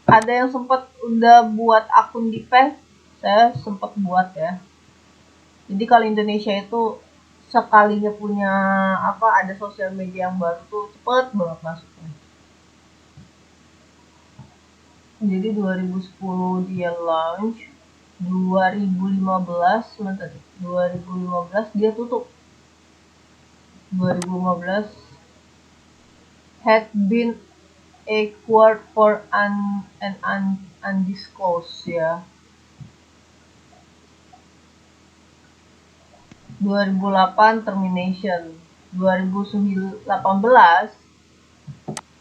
ada yang sempat udah buat akun di PES, saya sempat buat ya. Jadi kalau Indonesia itu sekalinya punya ada sosial media yang baru tuh cepet banget masuknya. Jadi 2010 dia launch, 2015 mana tadi? 2015 dia tutup. 2015 had been acquired for an undisclosed ya. 2008 termination. 2018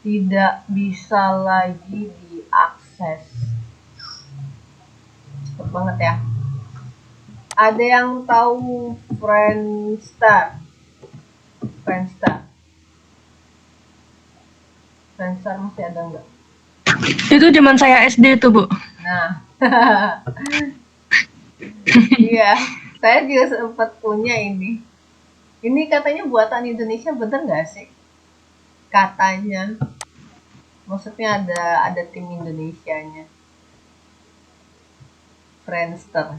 tidak bisa lagi diakses. Cepet banget ya. Ada yang tahu Friendster? Friendster masih ada nggak? Itu zaman saya SD tuh, Bu. Nah, iya, saya juga sempat punya ini. Ini katanya buatan Indonesia, bener nggak sih? Katanya, maksudnya ada tim Indonesianya. Friendster.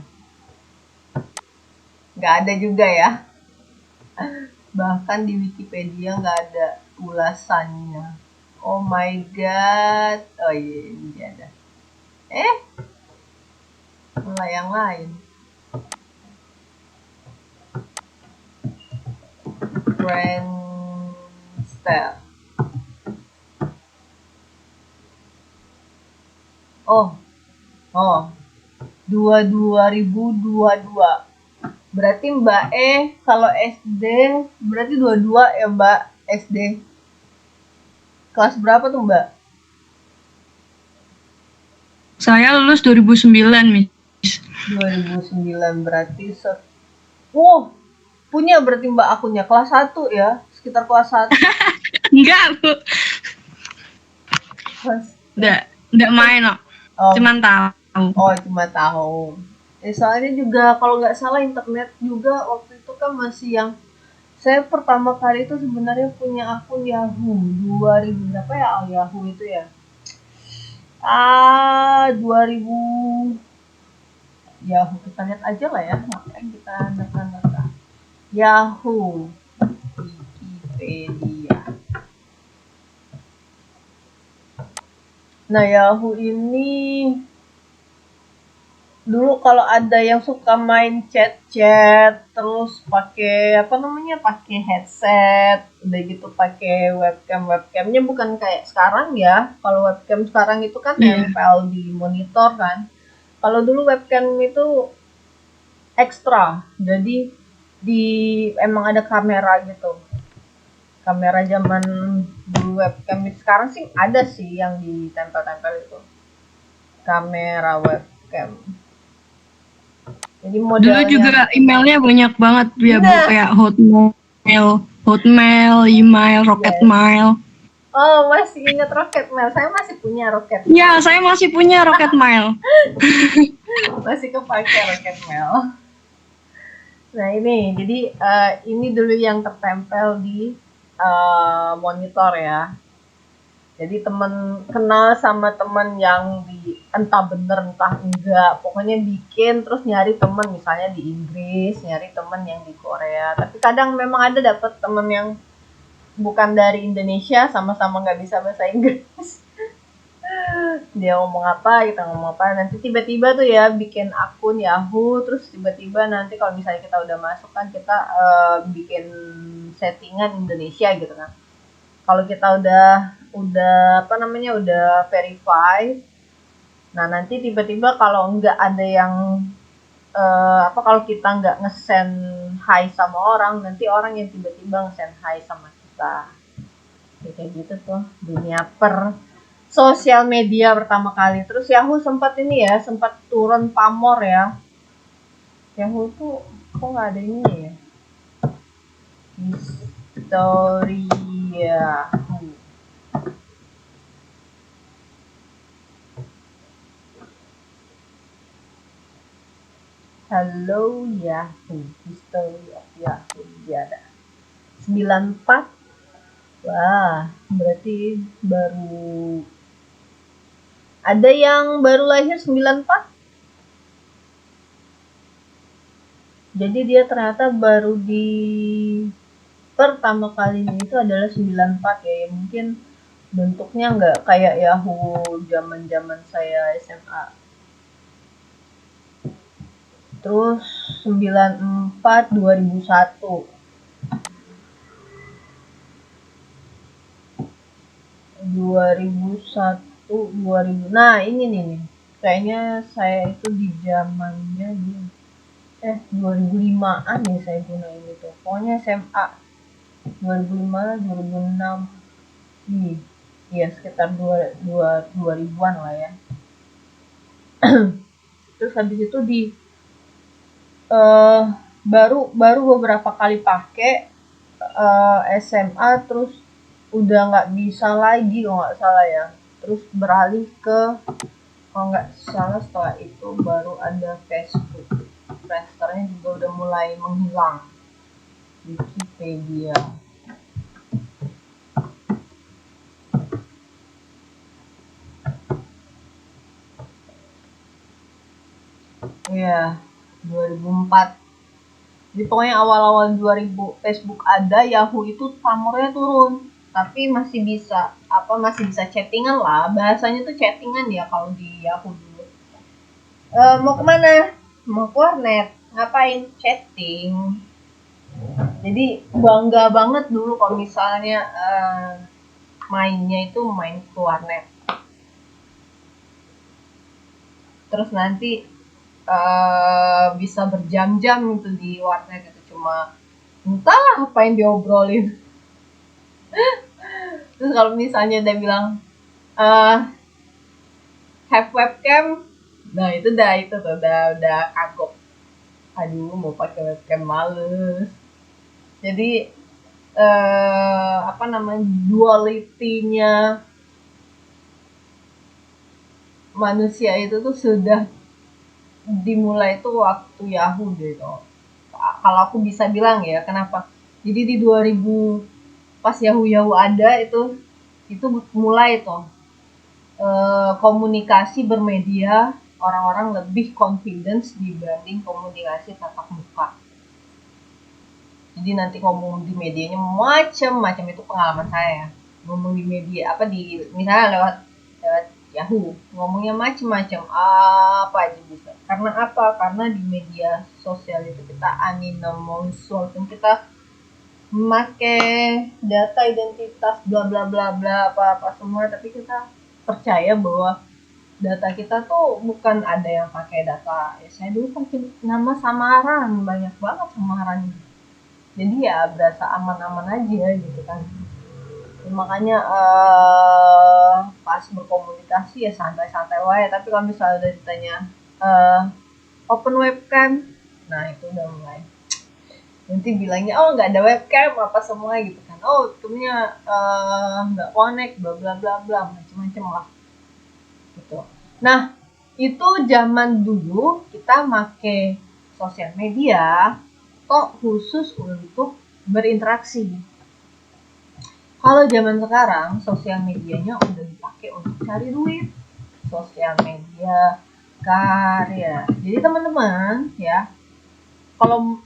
Nggak ada juga ya. Bahkan di Wikipedia nggak ada ulasannya. Oh my god. Oh iya, ini dia ada. Malah yang lain. Friendster. Oh, 2022. Berarti Mbak kalau SD berarti 22 ya Mbak SD. Kelas berapa tuh Mbak? Saya lulus 2009, Miss. 2009 berarti punya berarti Mbak akunnya kelas 1 ya, sekitar kelas 1. Enggak, Bu. Kelas Enggak main kok. Cuman tahu. Cuma tahu. Soalnya juga kalau nggak salah internet juga waktu itu kan masih yang saya pertama kali itu sebenarnya punya akun Yahoo 2000 berapa ya, Yahoo itu ya. 2000 Yahoo, kita lihat aja lah ya, ngapain kita data-data. Yahoo, Wikipedia. Nah, Yahoo ini dulu kalau ada yang suka main chat-chat terus pakai pakai headset, udah gitu pakai webcamnya bukan kayak sekarang ya. Kalau webcam sekarang itu kan nempel di monitor kan. Kalau dulu webcam itu ekstra, jadi emang ada kamera gitu. Kamera zaman dulu webcam, sekarang sih ada sih yang ditempel-tempel itu. Kamera webcam. Jadi Dulu juga emailnya banyak banget ya, Bu, kayak Hotmail, email, Rocketmail. Oh, masih ingat Rocketmail. Saya masih punya Rocketmail. Ya, saya masih punya Rocketmail. Masih kepake Rocketmail. Nah, ini jadi ini dulu yang tertempel di monitor ya. Jadi temen kenal sama temen yang entah bener entah enggak, pokoknya bikin terus nyari temen misalnya di Inggris, nyari temen yang di Korea. Tapi kadang memang ada dapet temen yang bukan dari Indonesia, sama-sama nggak bisa bahasa Inggris. Dia ngomong apa, kita ngomong apa, nanti tiba-tiba tuh ya bikin akun Yahoo, terus tiba-tiba nanti kalau misalnya kita udah masuk kan kita bikin settingan Indonesia gitu kan. Kalau kita udah udah verify, nah nanti tiba-tiba kalau nggak ada yang kalau kita nggak nge-send hi sama orang, nanti orang yang tiba-tiba nge-send hi sama kita. Kayak gitu tuh dunia sosial media pertama kali. Terus Yahoo sempat turun pamor ya. Yahoo tuh kok nggak ada ini ya? History Yahoo. Hello Yahoo, History of Yahoo dia ada. 94. Wah, berarti baru Ada yang baru lahir 94. Jadi dia ternyata baru di pertama kalinya itu adalah 94 ya. Mungkin bentuknya nggak kayak Yahoo zaman saya SMA. Terus 94 2001. 2001. Nah, ini nih. Kayaknya saya itu di zamannya di 2005-an ya saya gunain itu. Pokoknya SMA 2005 2006. Iya, sekitar 2000-an lah ya. Terus habis itu baru beberapa kali pakai SMA, terus udah nggak bisa lagi kalau nggak salah ya. Terus beralih ke, kalau nggak salah setelah itu baru ada Facebook. Friendsternya juga udah mulai menghilang. Wikipedia. Iya, 2004. Jadi pokoknya awal-awal 2000 Facebook ada, Yahoo itu pamornya turun. Tapi masih bisa chattingan lah. Bahasanya tuh chattingan ya kalau di Yahoo dulu. Mau kemana? Mau ke warnet. Ngapain? Chatting. Jadi bangga banget dulu kalau misalnya mainnya itu main ke warnet. Terus nanti bisa berjam-jam itu di warnet itu, cuma entahlah apa yang diobrolin. Terus kalau misalnya dia bilang have webcam, nah itu udah kagok. Aduh, mau pakai webcam males. Jadi duality-nya manusia itu tuh sudah dimulai itu waktu Yahoo gitu. Kalau aku bisa bilang ya, kenapa? Jadi di 2000 pas Yahoo ada itu mulai tuh komunikasi bermedia, orang-orang lebih confidence dibanding komunikasi tatap muka. Jadi nanti ngomong di medianya macam-macam, itu pengalaman saya. Ngomong di media misalnya lewat Yahoo, ngomongnya macam-macam, apa aja bisa. Karena apa? Karena di media sosial itu kita anonymous, walaupun kita memakai data identitas bla bla bla bla apa semua, tapi kita percaya bahwa data kita tuh bukan ada yang pakai data. Ya, saya dulu pakai nama samaran, banyak banget samaran. Jadi ya berasa aman-aman aja gitu kan. Makanya pas berkomunikasi ya santai-santai wae, tapi kalau misalnya udah ditanya open webcam, nah itu udah mulai nanti bilangnya nggak ada webcam apa semua gitu kan, itunya nggak connect bla bla bla bla macam-macam lah gitu. Nah itu zaman dulu kita make sosial media kok khusus untuk berinteraksi. Kalau zaman sekarang sosial medianya udah dipakai untuk cari duit, sosial media karya. Jadi teman-teman ya, kalau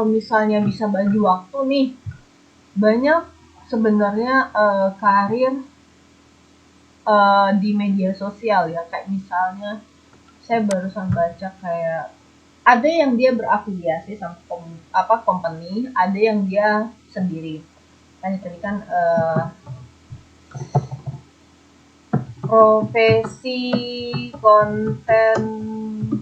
misalnya bisa bagi waktu nih, banyak sebenarnya karir di media sosial ya, kayak misalnya saya barusan baca kayak ada yang dia berafiliasi sama company, ada yang dia sendiri. Kan tadi kan profesi konten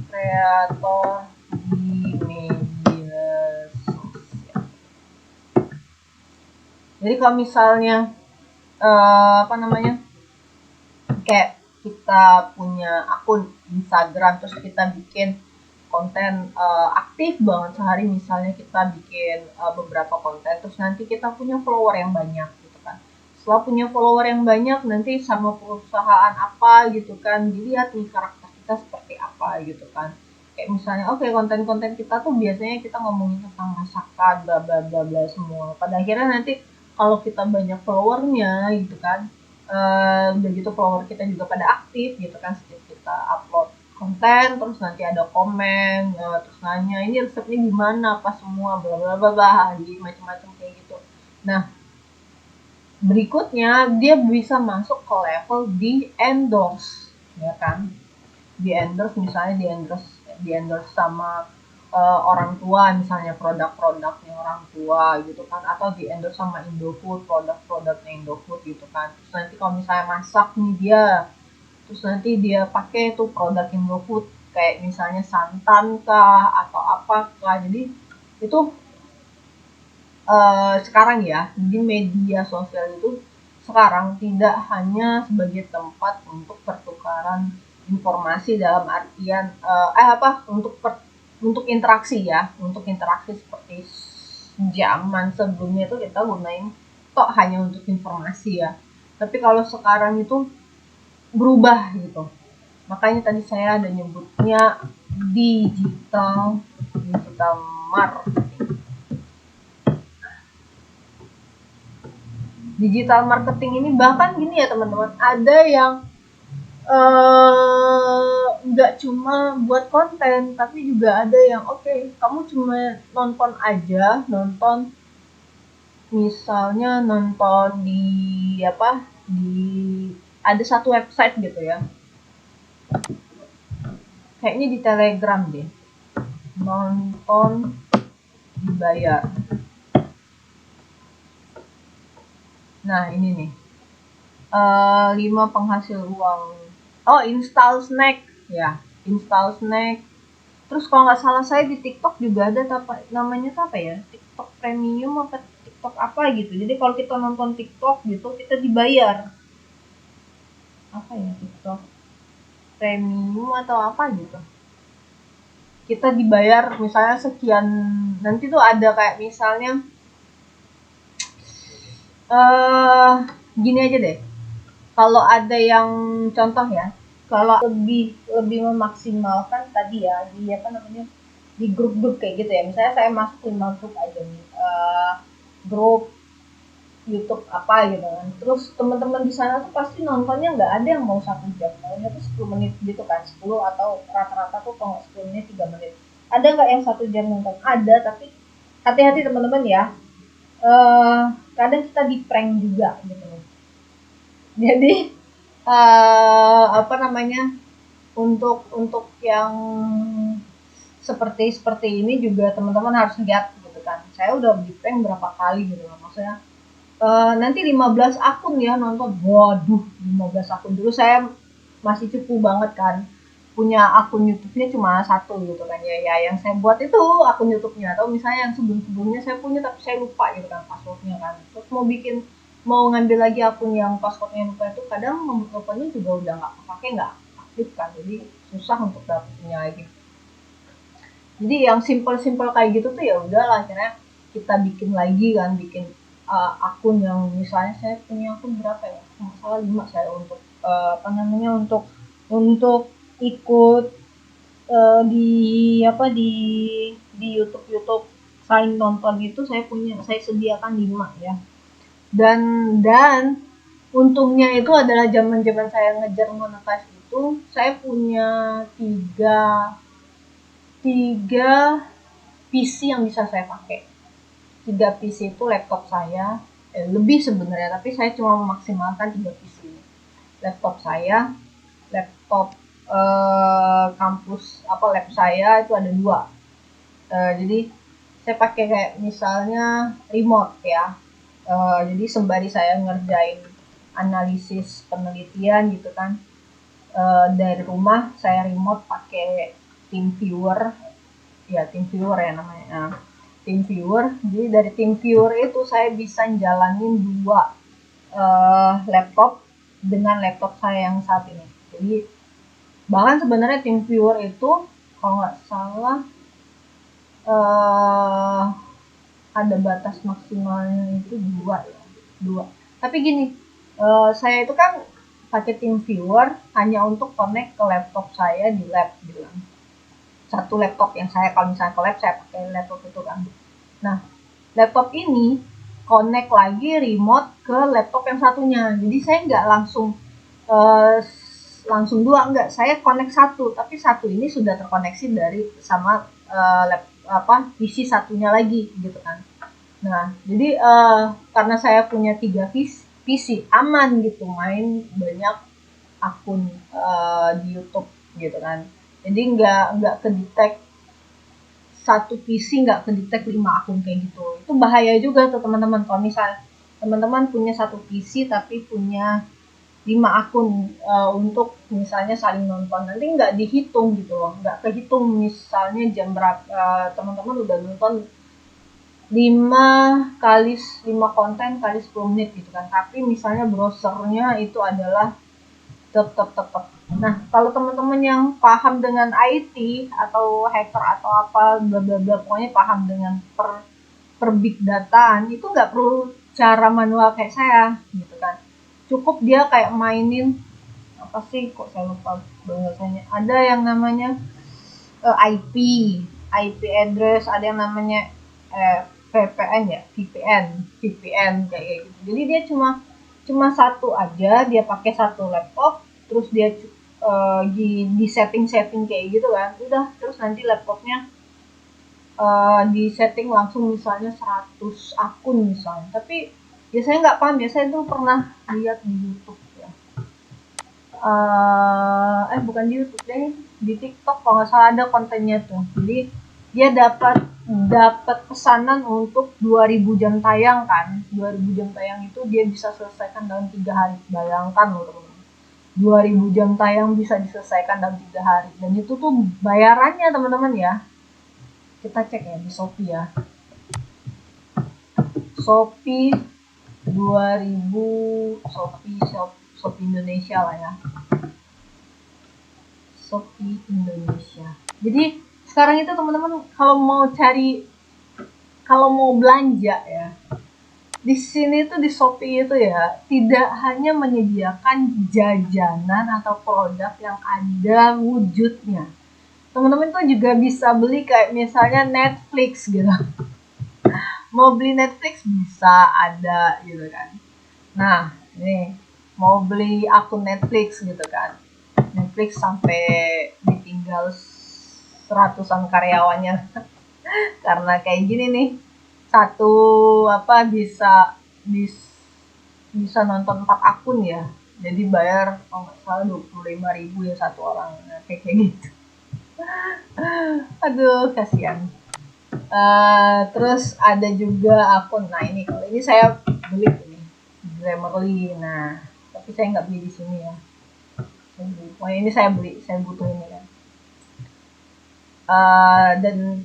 kreator di media sosial. Jadi kalau misalnya kayak kita punya akun Instagram, terus kita bikin konten aktif banget sehari, misalnya kita bikin beberapa konten, terus nanti kita punya follower yang banyak gitu kan. Setelah punya follower yang banyak, nanti sama perusahaan apa gitu kan, dilihat nih karakter kita seperti apa gitu kan. Kayak misalnya konten-konten kita tuh biasanya kita ngomongin tentang masakan bla bla bla bla semua. Pada akhirnya nanti kalau kita banyak followernya gitu kan, udah gitu follower kita juga pada aktif gitu kan, setiap kita upload konten terus nanti ada komen, terus nanya ini resepnya gimana apa semua bla bla bla bla macam-macam kayak gitu. Nah berikutnya dia bisa masuk ke level di endorse ya kan, di endorse misalnya di endorse sama orang tua, misalnya produk-produknya orang tua gitu kan, atau di endorse sama Indofood, produk-produknya Indofood gitu kan. Terus nanti kalau misalnya masak nih dia, terus nanti dia pakai tuh produk Indofood kayak misalnya santan kah atau apa kah. Jadi itu sekarang ya di media sosial itu sekarang tidak hanya sebagai tempat untuk pertukaran informasi dalam artian untuk interaksi ya, untuk interaksi seperti zaman sebelumnya itu kita gunain kok hanya untuk informasi ya. Tapi kalau sekarang itu berubah gitu. Makanya tadi saya ada nyebutnya digital digital marketing. Digital marketing ini bahkan gini ya teman-teman, ada yang nggak cuma buat konten, tapi juga ada yang oke, kamu cuma nonton aja, nonton misalnya nonton di ada satu website gitu ya, kayaknya di Telegram deh, nonton dibayar. Nah ini nih 5 penghasil uang. Oh, install snack ya, install snack. Terus kalau nggak salah saya di TikTok juga ada namanya apa ya, TikTok premium apa TikTok apa gitu. Jadi kalau kita nonton TikTok gitu kita dibayar, apa ya, TikTok premium atau apa gitu, kita dibayar misalnya sekian. Nanti tuh ada kayak misalnya gini aja deh, kalau ada yang contoh ya, kalau lebih memaksimalkan tadi ya di apa namanya, di grup-grup kayak gitu ya, misalnya saya masuk 5 grup aja nih, grup YouTube apa gitu kan, terus teman-teman di sana tuh pasti nontonnya nggak ada yang mau 1 jam, maunya tuh 10 menit gitu kan, 10 atau rata-rata tuh kalau 10 menit 3 menit. Ada nggak yang 1 jam nonton? Ada, tapi hati-hati teman-teman ya, kadang kita di prank juga gitu. Jadi apa namanya, untuk yang seperti ini juga teman-teman harus lihat gitu kan. Saya udah di prank berapa kali gitu loh, maksudnya nanti 15 akun ya nonton. Waduh, 15 akun. Dulu saya masih cupu banget kan, punya akun YouTube-nya cuma 1 gitu kan ya, yang saya buat itu akun YouTube-nya, atau misalnya yang sebelum-sebelumnya saya punya tapi saya lupa gitu kan password-nya kan. Terus mau ngambil lagi akun yang password-nya lupa itu, kadang nomor teleponnya juga udah nggak kepake, nggak aktif kan, jadi susah untuk dapetinnya lagi. Jadi yang simple kayak gitu tuh ya udahlah, akhirnya kita bikin lagi kan, bikin akun yang misalnya saya punya akun berapa ya, salah 5 saya untuk apa namanya, untuk ikut di apa di YouTube saling nonton itu, saya sediakan 5 ya. Dan untungnya itu adalah zaman-zaman saya ngejar monetize itu, saya punya 3 PC yang bisa saya pakai. 3 PC itu laptop saya, lebih sebenarnya, tapi saya cuma memaksimalkan 3 PC. Laptop saya, laptop kampus lab saya itu ada 2. Jadi saya pakai kayak misalnya remote ya. Jadi sembari saya ngerjain analisis penelitian gitu kan, dari rumah saya remote pakai TeamViewer ya, namanya, TeamViewer. Jadi dari TeamViewer itu saya bisa jalanin 2 laptop dengan laptop saya yang saat ini. Jadi bahkan sebenarnya TeamViewer itu kalau nggak salah ada batas maksimalnya itu 2 ya, 2. Tapi gini, saya itu kan pakai TeamViewer hanya untuk connect ke laptop saya di lab bilang. 1 laptop yang saya, kalau misalnya ke lab saya pakai laptop itu kan. Nah, laptop ini connect lagi remote ke laptop yang satunya. Jadi saya nggak langsung dua, enggak, saya connect satu, tapi satu ini sudah terkoneksi dari sama PC satunya lagi gitu kan. Nah, jadi karena saya punya 3 PC aman gitu, main banyak akun di YouTube gitu kan. Jadi nggak kedetek satu PC, nggak kedetek 5 akun kayak gitu. Itu bahaya juga tuh teman-teman. Kalau misal teman-teman punya satu PC tapi punya 5 akun untuk misalnya saling nonton, nanti nggak dihitung gitu loh, nggak kehitung misalnya jam berapa teman-teman udah nonton 5 kali 5 konten kali 10 menit gitu kan, tapi misalnya browsernya itu adalah tetap. Nah, kalau teman-teman yang paham dengan IT atau hacker atau apa bla bla bla, pokoknya paham dengan per big dataan, itu nggak perlu cara manual kayak saya gitu kan. Cukup dia kayak mainin apa sih, kok saya lupa bahasanya, ada yang namanya IP address, ada yang namanya VPN ya, VPN kayak gitu. Jadi dia cuma satu aja, dia pakai satu laptop, terus dia di setting kayak gitu kan, udah, terus nanti laptopnya di setting langsung misalnya 100 akun misalnya. Tapi biasanya nggak paham, biasanya itu pernah lihat di YouTube ya, bukan di YouTube deh, di TikTok kalau nggak salah ada kontennya tuh. Jadi dia dapat pesanan untuk 2000 jam tayang kan. 2000 jam tayang itu dia bisa selesaikan dalam 3 hari. Bayangkan loh teman-teman, 2000 jam tayang bisa diselesaikan dalam 3 hari. Dan itu tuh bayarannya teman-teman ya. Kita cek ya di Shopee ya. Shopee 2000, Shopee Indonesia lah ya. Shopee Indonesia. Jadi sekarang itu teman-teman kalau mau belanja ya, di sini tuh di Shopee itu ya tidak hanya menyediakan jajanan atau produk yang ada wujudnya. Teman-teman tuh juga bisa beli kayak misalnya Netflix gitu. Mau beli Netflix bisa ada gitu kan. Nah, ini mau beli akun Netflix gitu kan. Netflix sampai ditinggal seratusan karyawannya karena kayak gini nih, satu bisa nonton 4 akun ya, jadi bayar kalau nggak salah 25.000 ya satu orang, nah, kayak gitu. Aduh kasihan. Terus ada juga akun, nah ini kalau ini saya beli ini Grammarly, nah tapi saya nggak beli di sini ya. Ini saya butuh ini kan. Dan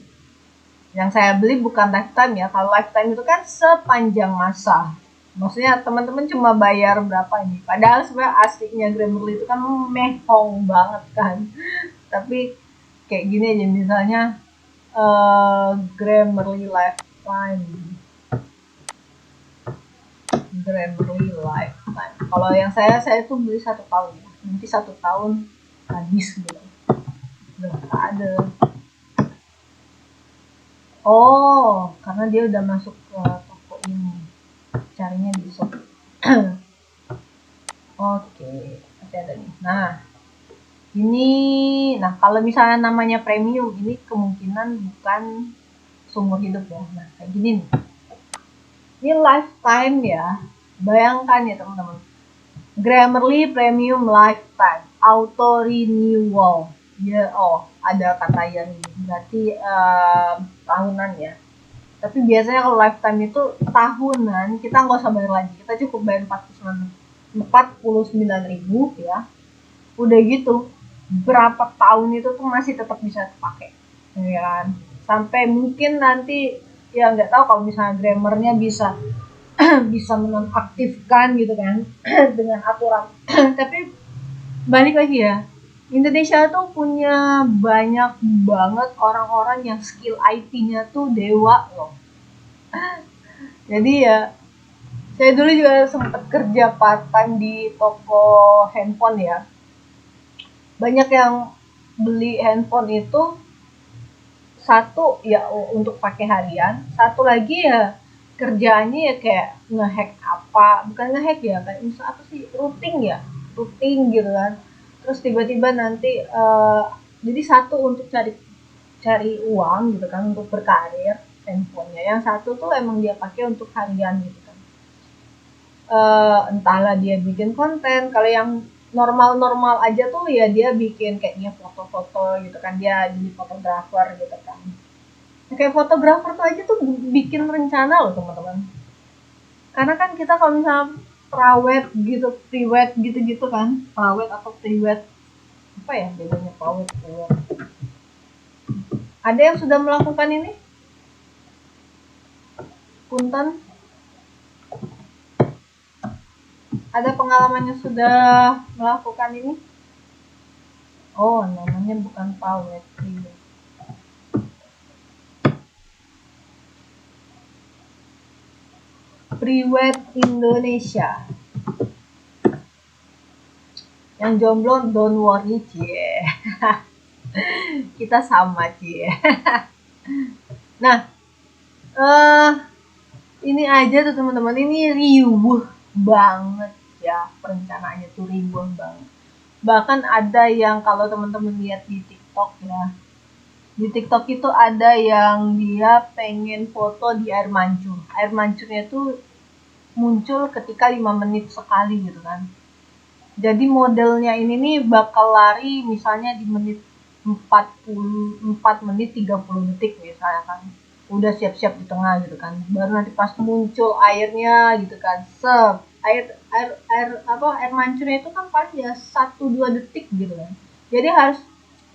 yang saya beli bukan lifetime ya. Kalau lifetime itu kan sepanjang masa. Maksudnya teman-teman cuma bayar berapa ini? Padahal sebenarnya aslinya Grammarly itu kan mehong banget kan. Tapi kayak gini aja misalnya Grammarly lifetime. Kalau yang saya tuh beli 1 tahun ya. Nanti 1 tahun habis gitu. Udah ada. Oh, karena dia udah masuk ke toko ini. Carinya di Shopee. Oke, masih ada nih. Nah, kalau misalnya namanya premium, ini kemungkinan bukan seumur hidup ya. Nah, kayak gini nih. Ini lifetime ya. Bayangkan ya teman-teman. Grammarly Premium Lifetime Auto Renewal. Ya, ada kata yang ini. Berarti tahunan ya. Tapi biasanya kalau lifetime itu tahunan, kita nggak usah bayar lagi. Kita cukup bayar 49.000 ya. Udah gitu, berapa tahun itu tuh masih tetap bisa dipakai. Ya kan? Sampai mungkin nanti ya nggak tahu kalau misalnya grammarnya bisa menonaktifkan gitu kan dengan aturan. Tapi balik lagi ya, Indonesia tuh punya banyak banget orang-orang yang skill IT-nya tuh dewa loh. Jadi ya, saya dulu juga sempat kerja part time di toko handphone ya. Banyak yang beli handphone itu, satu ya untuk pakai harian, satu lagi ya kerjaannya ya kayak ngehack apa, bukan ngehack ya, kayak misal apa sih, routing gitu kan. Terus tiba-tiba nanti jadi satu untuk cari cari uang gitu kan, untuk berkarir handphonenya, yang satu tuh emang dia pakai untuk harian gitu kan. Entahlah dia bikin konten, kalau yang normal-normal aja tuh ya dia bikin kayaknya foto-foto gitu kan, dia jadi fotografer gitu kan. Kayak fotografer tuh aja tuh bikin rencana loh teman-teman. Karena kan kita kalau misalnya prewed gitu-gitu kan, prewed atau prewed, apa ya bedanya prewed prewed? Ada yang sudah melakukan ini? Punten? Ada pengalamannya sudah melakukan ini? Oh, namanya bukan prewed, prewed. Prewed Indonesia. Yang jomblo don't worry, cie. Kita sama, cie. Nah, ini aja tuh teman-teman, ini riuh banget ya, perencanaannya tuh riuh banget. Bahkan ada yang kalau teman-teman lihat di TikTok ya, di TikTok itu ada yang dia pengen foto di air mancur. Air mancurnya tuh muncul ketika 5 menit sekali gitu kan. Jadi modelnya ini nih bakal lari misalnya di menit 4 menit 30 detik misalnya kan. Udah siap-siap di tengah gitu kan. Baru nanti pas muncul airnya gitu kan. Air mancurnya itu kan paling ya 1-2 detik gitu kan. Jadi harus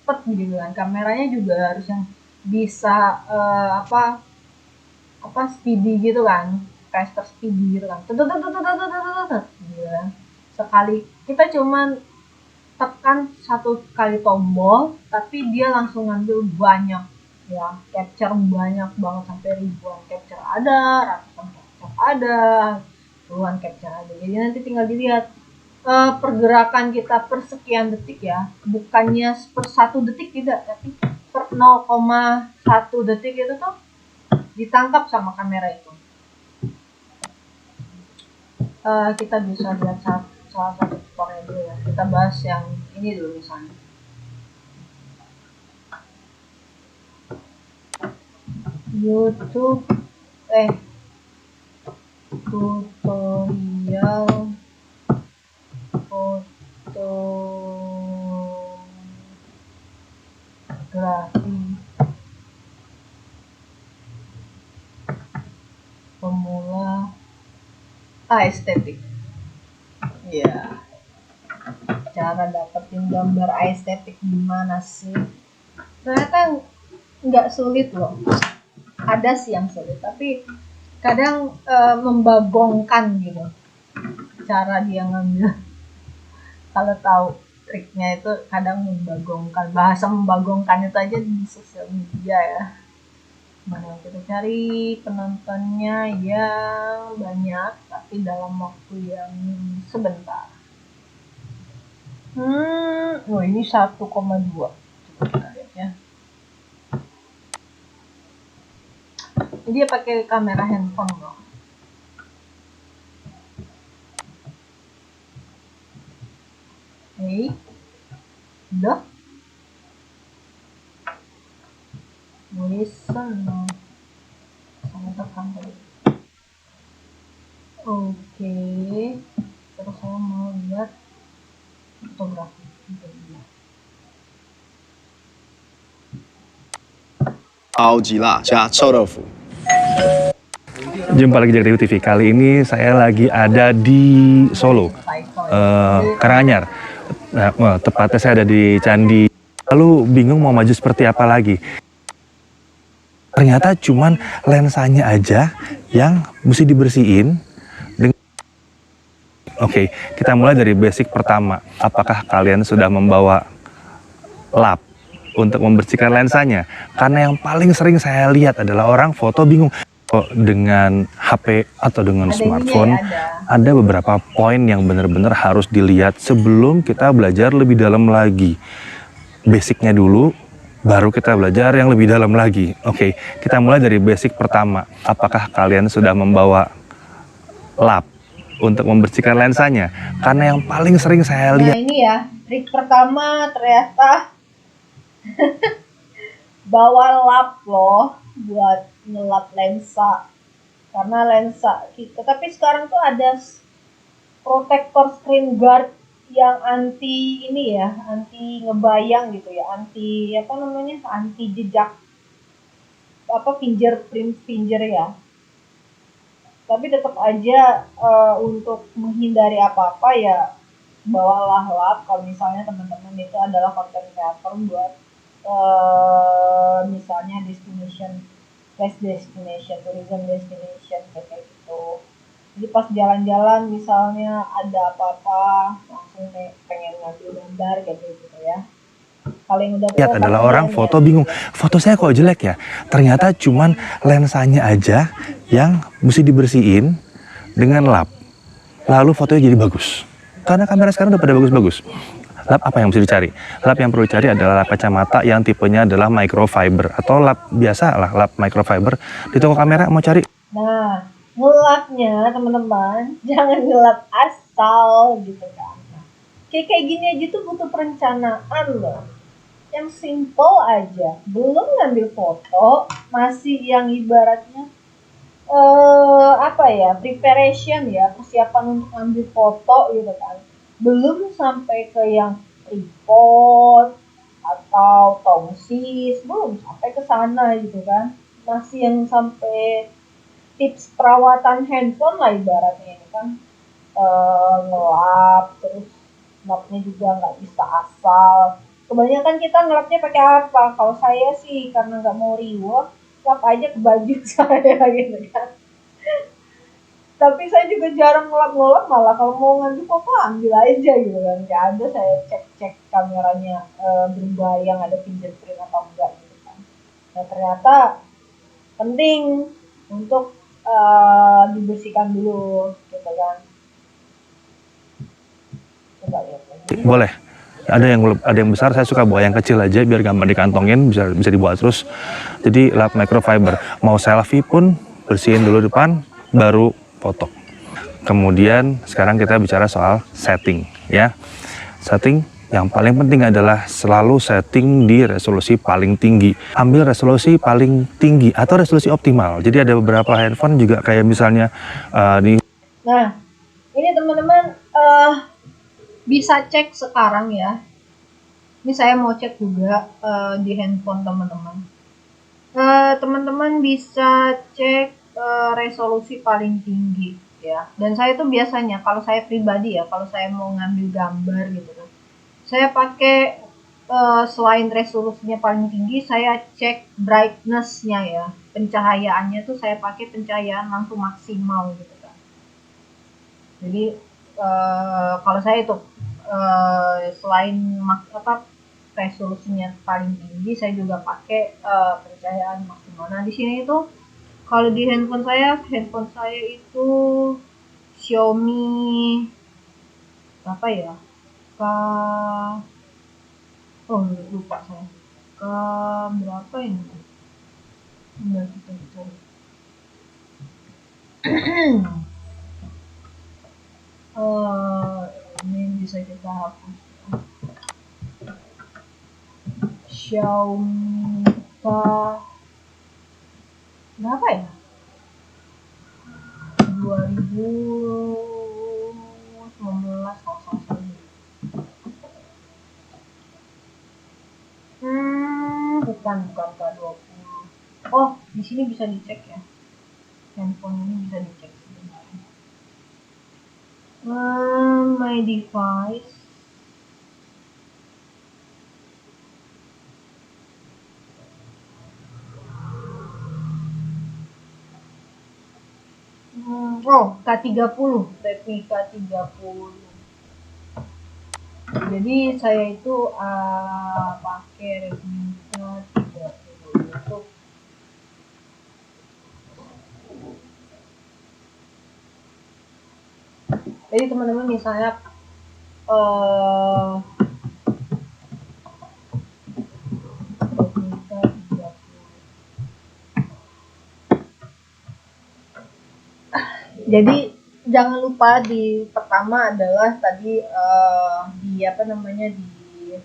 cepet gitu kan. Kameranya juga harus yang bisa speedy gitu kan. Caster speedy gitu kan. Gitu kan. Sekali kita cuman tekan 1 kali tombol, tapi dia langsung ngambil banyak ya, capture banyak banget sampai ribuan capture ada, ratusan capture ada, puluhan capture ada. Jadi nanti tinggal dilihat pergerakan kita per sekian detik ya, bukannya per 1 detik tidak, tapi per 0,1 detik itu tuh ditangkap sama kamera itu. Kita bisa lihat salah satu tutorial dulu ya. Kita bahas yang ini dulu misalnya. YouTube tutorial fotografi pemula estetik. Ya, cara dapetin gambar estetik gimana sih? Ternyata nggak sulit loh. Ada sih yang sulit, tapi kadang membagongkan gitu cara dia ngambil. Kalau tahu triknya itu kadang membagongkan, bahasa membagongkan itu aja di sosial media ya. Mana kita cari penontonnya yang banyak tapi dalam waktu yang sebentar. Ini 1,2. Coba kita lihat ya. Dia pakai kamera handphone loh. Udah. Listen. Saya tekan tadi. Oke. Terus saya mau lihat fotografi. Aujila, Chao Doufu. Jumpa lagi di Review TV. Kali ini saya lagi ada di Solo, Karanganyar. Nah, tepatnya saya ada di Candi. Lalu bingung mau maju seperti apa lagi. Ternyata cuman lensanya aja yang mesti dibersihin. Oke, kita mulai dari basic pertama. Apakah kalian sudah membawa lap untuk membersihkan lensanya? Karena yang paling sering saya lihat adalah orang foto bingung. Dengan HP atau dengan smartphone, ada beberapa poin yang benar-benar harus dilihat sebelum kita belajar lebih dalam lagi. Basicnya dulu, baru kita belajar yang lebih dalam lagi. Oke, kita mulai dari basic pertama. Apakah kalian sudah membawa lap untuk membersihkan lensanya? Karena yang paling sering saya Nah lihat ini ya, trik pertama ternyata bawa lap loh buat ngelap lensa. Karena lensa kita, tapi sekarang tuh ada protektor screen guard yang anti ini ya, anti ngebayang gitu ya, anti apa namanya, anti jejak apa fingerprint finger ya. Tapi tetap aja untuk menghindari apa-apa ya bawalah lap kalau misalnya teman-teman itu adalah content creator buat misalnya destination tourism destination kayak gitu. Jadi pas jalan-jalan misalnya ada apa-apa langsung pengen ngambil gambar kayak gitu ya. Kalau yang udah lihat adalah orang foto bingung, foto saya kok jelek ya? Ternyata cuman lensanya aja yang mesti dibersihin dengan lap, lalu fotonya jadi bagus. Karena kamera sekarang udah pada bagus-bagus. Lap apa yang mesti dicari? Lap yang perlu dicari adalah lap kacamata yang tipenya adalah microfiber atau lap biasa lah, lap microfiber di toko kamera mau cari. Nah, ngelapnya teman-teman jangan ngelap asal gitu kan. Kayak gini aja tuh butuh perencanaan loh. Yang simple aja, belum ngambil foto, masih yang ibaratnya apa ya, preparation ya, persiapan untuk ngambil foto gitu kan. Belum sampai ke yang tripod atau tongsis, belum sampai ke sana gitu kan. Masih yang sampai tips perawatan handphone lah ibaratnya ini kan, ngelap, terus ngelapnya juga nggak bisa asal. Kebanyakan kita ngelapnya pakai apa? Kalau saya sih karena nggak mau reward, lap aja ke baju saya gitu kan. Tapi saya juga jarang ngelap-ngelap, malah kalau mau ngambil foto ambil aja gitu kan. Nggak ada saya cek-cek kameranya berbayang ada fingerprint atau enggak gitu kan. Nah ternyata penting untuk dibersihkan dulu gitu kan. Coba lihat lagi. Boleh. Ada yang besar, saya suka bawa yang kecil aja biar gampang dikantongin, bisa dibawa terus. Jadi lap microfiber. Mau selfie pun bersihin dulu depan, baru foto. Kemudian sekarang kita bicara soal setting ya. Setting yang paling penting adalah selalu setting di resolusi paling tinggi. Ambil resolusi paling tinggi atau resolusi optimal. Jadi ada beberapa handphone juga kayak misalnya di. Nah, ini teman-teman bisa cek sekarang ya. Ini saya mau cek juga di handphone teman-teman. Teman-teman bisa cek resolusi paling tinggi ya. Dan saya tuh biasanya kalau saya pribadi ya, kalau saya mau ngambil gambar gitu kan, saya pakai selain resolusinya paling tinggi, saya cek brightness-nya ya, pencahayaannya tuh saya pakai pencahayaan lampu maksimal gitu kan. Jadi kalau saya itu selain resolusinya paling tinggi, saya juga pakai pencahayaan maksimal. Nah di sini itu kalau di handphone saya itu Xiaomi apa ya, lupa saya, berapa ini? Udah kita cari. Ini bisa kita hapus. Xiaomi berapa ya? 2019 kalau salah. Bukan K20. Oh, di sini bisa dicek ya. Handphone ini bisa dicek. My device. K30, Redmi K30. Jadi saya itu pakai Redmi K30 untuk jadi teman-teman misalnya Jadi jangan lupa di pertama adalah tadi di apa namanya di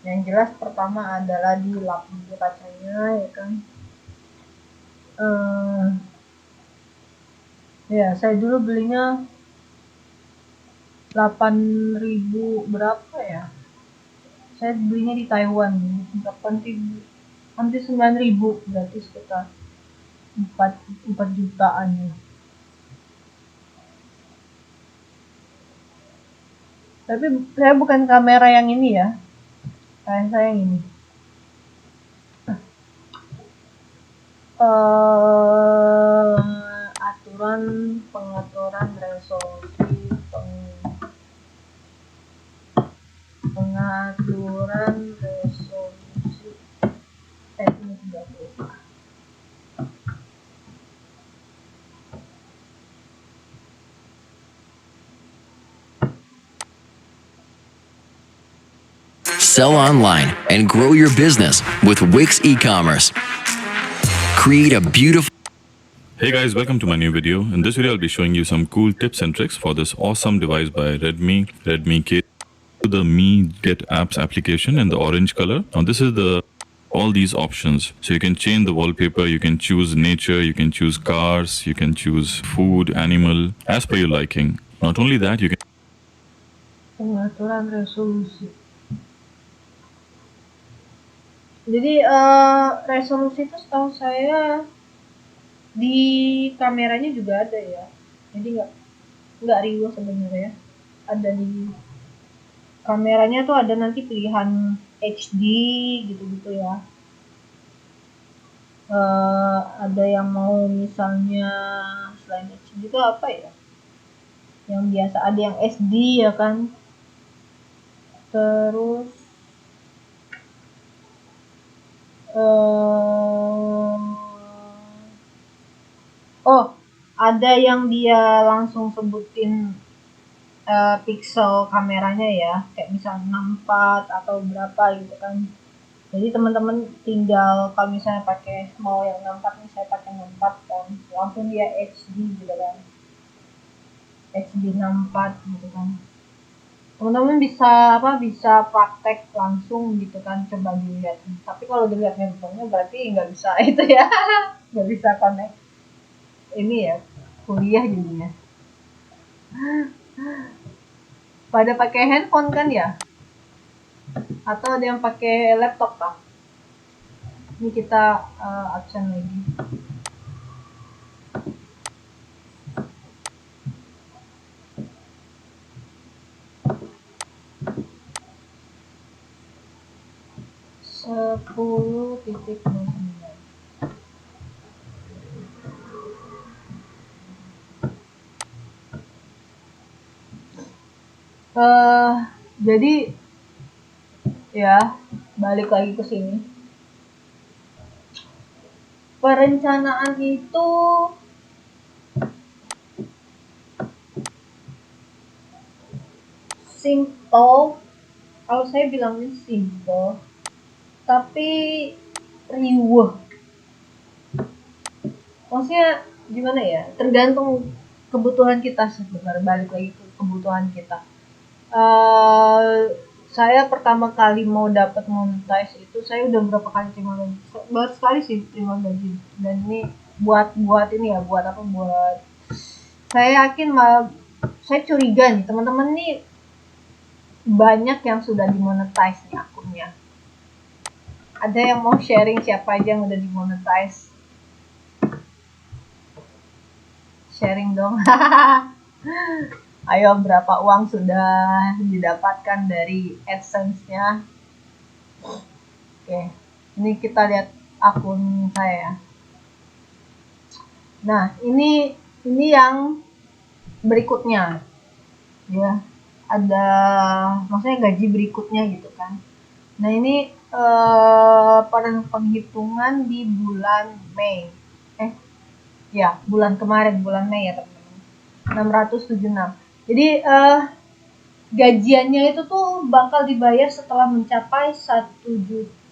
yang jelas pertama adalah dilap dulu kacanya ya kan. Ya saya dulu belinya 8.000 berapa ya? Saya belinya di Taiwan 8.000 hampir 9.000 berarti sekitar 4 jutaan ya. Tapi saya bukan kamera yang ini ya. Saya yang ini. Pengaturan resolusi ini sudah lupa. Sell online and grow your business with Wix e-commerce. Create a beautiful Hey guys, welcome to my new video. In this video, I'll be showing you some cool tips and tricks for this awesome device by Redmi K. The Mi Get Apps application in the orange color. Now this is all these options. So you can change the wallpaper, you can choose nature, you can choose cars, you can choose food, animal, as per your liking. Not only that, you can Pengaturan resolusi. Jadi resolusi itu setahu saya di kameranya juga ada ya. Jadi nggak riuh sebenarnya. Ada di kameranya tuh ada nanti pilihan HD gitu-gitu ya. Ada yang mau misalnya selain HD itu apa ya? Yang biasa ada yang SD ya kan. Terus ada yang dia langsung sebutin pixel kameranya ya, kayak misalnya 64 atau berapa gitu kan. Jadi teman-teman tinggal kalau misalnya pakai mau yang 64 nih, saya pakai 64 kan, langsung dia HD gitu kan, HD 64 gitu kan. Teman-teman bisa praktek langsung gitu kan, coba dilihat. Tapi kalau dilihat handphonenya berarti nggak bisa itu ya, nggak bisa connect ini ya, kuliah jadinya. Pada pakai handphone kan ya, atau ada yang pakai laptop kan. Ini kita absen lagi. Jadi ya balik lagi ke sini. Perencanaan itu simple. Kalau saya bilangnya simple, tapi riuh. Maksudnya gimana ya? Tergantung kebutuhan kita sebenarnya. Balik lagi ke kebutuhan kita. Saya pertama kali mau dapat monetize itu saya udah berapa kali terima gaji, baru sekali sih terima gaji, dan ini buat ini ya, buat saya yakin saya curiga nih teman-teman nih banyak yang sudah dimonetize nih akunnya. Ada yang mau sharing siapa aja yang udah dimonetize? Sharing dong. Ayo, berapa uang sudah didapatkan dari AdSense-nya? Oke, ini kita lihat akun saya. Nah, ini yang berikutnya, ya. Ada, maksudnya gaji berikutnya gitu kan. Nah, ini pada penghitungan di bulan Mei. Bulan kemarin, bulan Mei ya teman-teman. 676. Jadi gajiannya itu tuh bakal dibayar setelah mencapai 1.400.000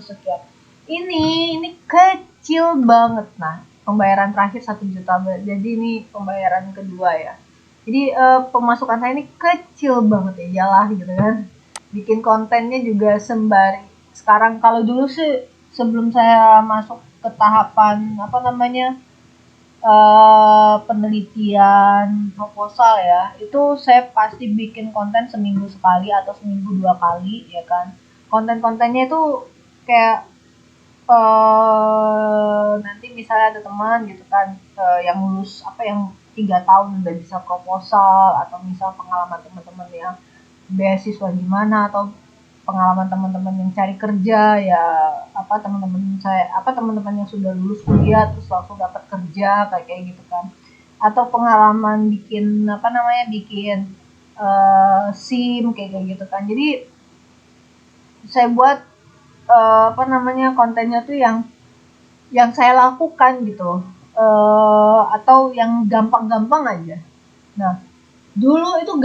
sekian. Ini kecil banget. Nah, pembayaran terakhir 1 juta, jadi ini pembayaran kedua ya. Jadi pemasukan saya ini kecil banget ya, jalan gitu kan. Bikin kontennya juga sembari. Sekarang kalau dulu sih sebelum saya masuk ke tahapan apa namanya penelitian proposal ya, itu saya pasti bikin konten seminggu sekali atau seminggu 2 kali ya kan. Konten-kontennya itu kayak nanti misalnya ada teman gitu kan yang lulus yang 3 tahun udah bisa proposal, atau misal pengalaman teman-teman yang beasiswa gimana, atau pengalaman teman-teman yang cari kerja ya, teman-teman yang sudah lulus kuliah terus langsung dapat kerja kayak gitu kan, atau pengalaman bikin bikin SIM kayak gitu kan. Jadi saya buat kontennya tuh yang saya lakukan gitu, atau yang gampang-gampang aja. Nah, dulu itu